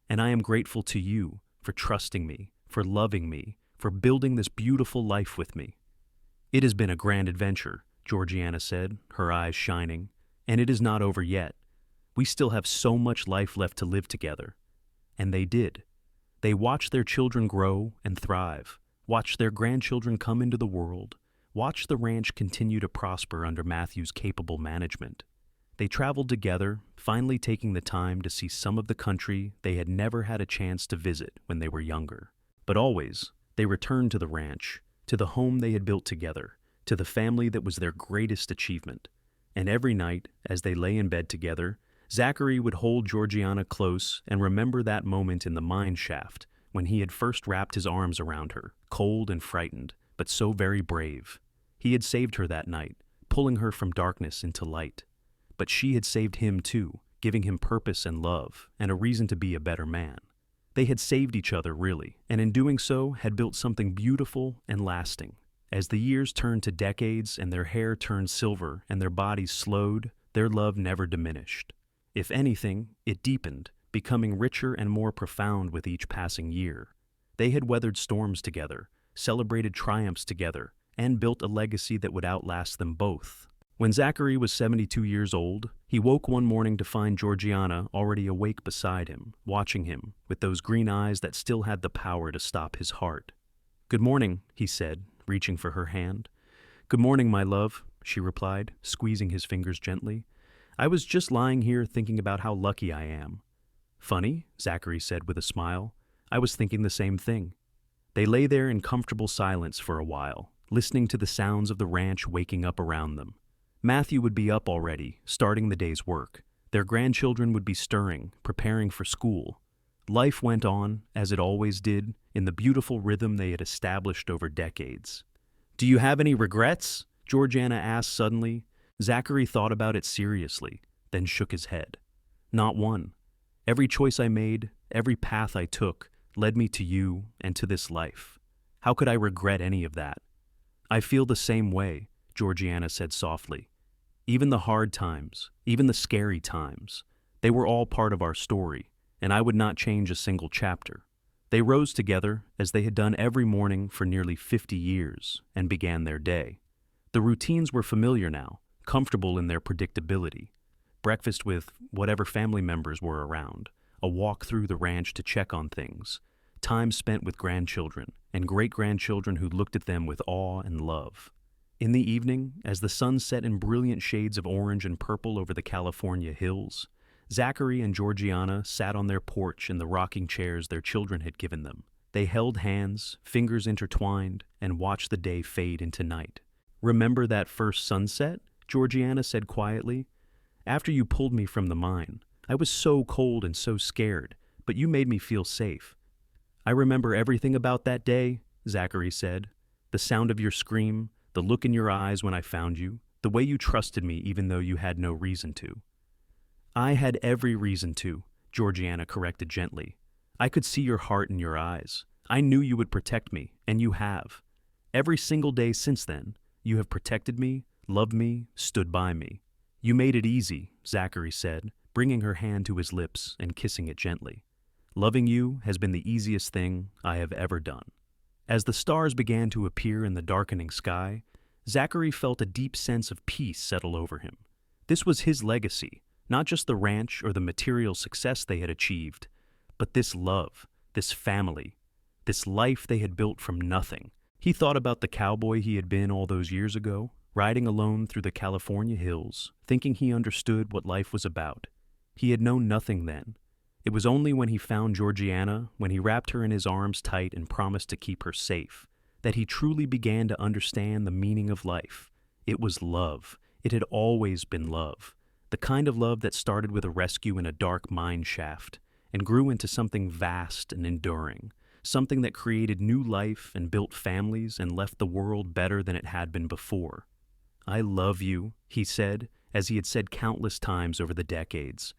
Speaker 1: "And I am grateful to you for trusting me, for loving me, for building this beautiful life with me." "It has been a grand adventure," Georgiana said, her eyes shining, "and it is not over yet. We still have so much life left to live together." And they did. They watched their children grow and thrive, watched their grandchildren come into the world, watched the ranch continue to prosper under Matthew's capable management. They traveled together, finally taking the time to see some of the country they had never had a chance to visit when they were younger. But always, they returned to the ranch, to the home they had built together, to the family that was their greatest achievement. And every night, as they lay in bed together, Zachary would hold Georgiana close and remember that moment in the mine shaft when he had first wrapped his arms around her, cold and frightened, but so very brave. He had saved her that night, pulling her from darkness into light. But she had saved him too, giving him purpose and love, and a reason to be a better man. They had saved each other, really, and in doing so had built something beautiful and lasting. As the years turned to decades and their hair turned silver and their bodies slowed, their love never diminished. If anything, it deepened, becoming richer and more profound with each passing year. They had weathered storms together, celebrated triumphs together, and built a legacy that would outlast them both. When Zachary was 72 years old, he woke one morning to find Georgiana already awake beside him, watching him, with those green eyes that still had the power to stop his heart. "Good morning," he said, reaching for her hand. "Good morning, my love," she replied, squeezing his fingers gently. "I was just lying here thinking about how lucky I am." "Funny," Zachary said with a smile. "I was thinking the same thing." They lay there in comfortable silence for a while, listening to the sounds of the ranch waking up around them. Matthew would be up already, starting the day's work. Their grandchildren would be stirring, preparing for school. Life went on, as it always did, in the beautiful rhythm they had established over decades. "Do you have any regrets?" Georgiana asked suddenly. Zachary thought about it seriously, then shook his head. "Not one. Every choice I made, every path I took, led me to you and to this life. How could I regret any of that?" "I feel the same way," Georgiana said softly. "Even the hard times, even the scary times, they were all part of our story, and I would not change a single chapter." They rose together, as they had done every morning for nearly 50 years, and began their day. The routines were familiar now, comfortable in their predictability. Breakfast with whatever family members were around, a walk through the ranch to check on things, time spent with grandchildren and great-grandchildren who looked at them with awe and love. In the evening, as the sun set in brilliant shades of orange and purple over the California hills, Zachary and Georgiana sat on their porch in the rocking chairs their children had given them. They held hands, fingers intertwined, and watched the day fade into night. "Remember that first sunset?" Georgiana said quietly. "After you pulled me from the mine, I was so cold and so scared, but you made me feel safe." "I remember everything about that day," Zachary said. "The sound of your scream, the look in your eyes when I found you, the way you trusted me even though you had no reason to." "I had every reason to," Georgiana corrected gently. "I could see your heart in your eyes. I knew you would protect me, and you have. Every single day since then, you have protected me, loved me, stood by me." "You made it easy," Zachary said, bringing her hand to his lips and kissing it gently. "Loving you has been the easiest thing I have ever done." As the stars began to appear in the darkening sky, Zachary felt a deep sense of peace settle over him. This was his legacy, not just the ranch or the material success they had achieved, but this love, this family, this life they had built from nothing. He thought about the cowboy he had been all those years ago, riding alone through the California hills, thinking he understood what life was about. He had known nothing then. It was only when he found Georgiana, when he wrapped her in his arms tight and promised to keep her safe, that he truly began to understand the meaning of life. It was love. It had always been love. The kind of love that started with a rescue in a dark mine shaft and grew into something vast and enduring, something that created new life and built families and left the world better than it had been before. "I love you," he said, as he had said countless times over the decades.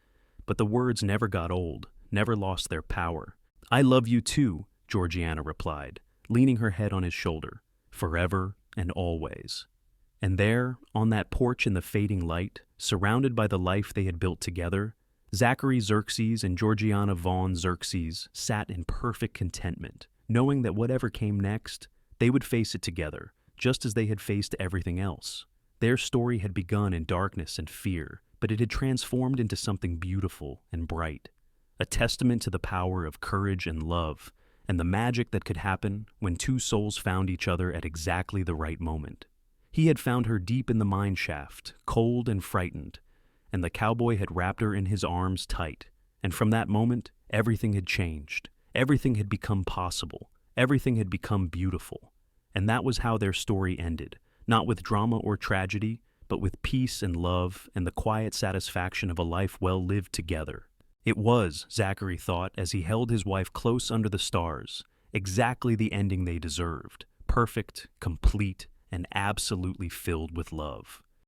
Speaker 1: But the words never got old, never lost their power. "I love you too," Georgiana replied, leaning her head on his shoulder, "forever and always." And there, on that porch in the fading light, surrounded by the life they had built together, Zachary Xerxes and Georgiana Vaughn Xerxes sat in perfect contentment, knowing that whatever came next, they would face it together, just as they had faced everything else. Their story had begun in darkness and fear, but it had transformed into something beautiful and bright, a testament to the power of courage and love, and the magic that could happen when two souls found each other at exactly the right moment. He had found her deep in the mine shaft, cold and frightened, and the cowboy had wrapped her in his arms tight, and from that moment, everything had changed. Everything had become possible. Everything had become beautiful. And that was how their story ended, not with drama or tragedy, but with peace and love and the quiet satisfaction of a life well lived together. It was, Zachary thought, as he held his wife close under the stars, exactly the ending they deserved, perfect, complete, and absolutely filled with love.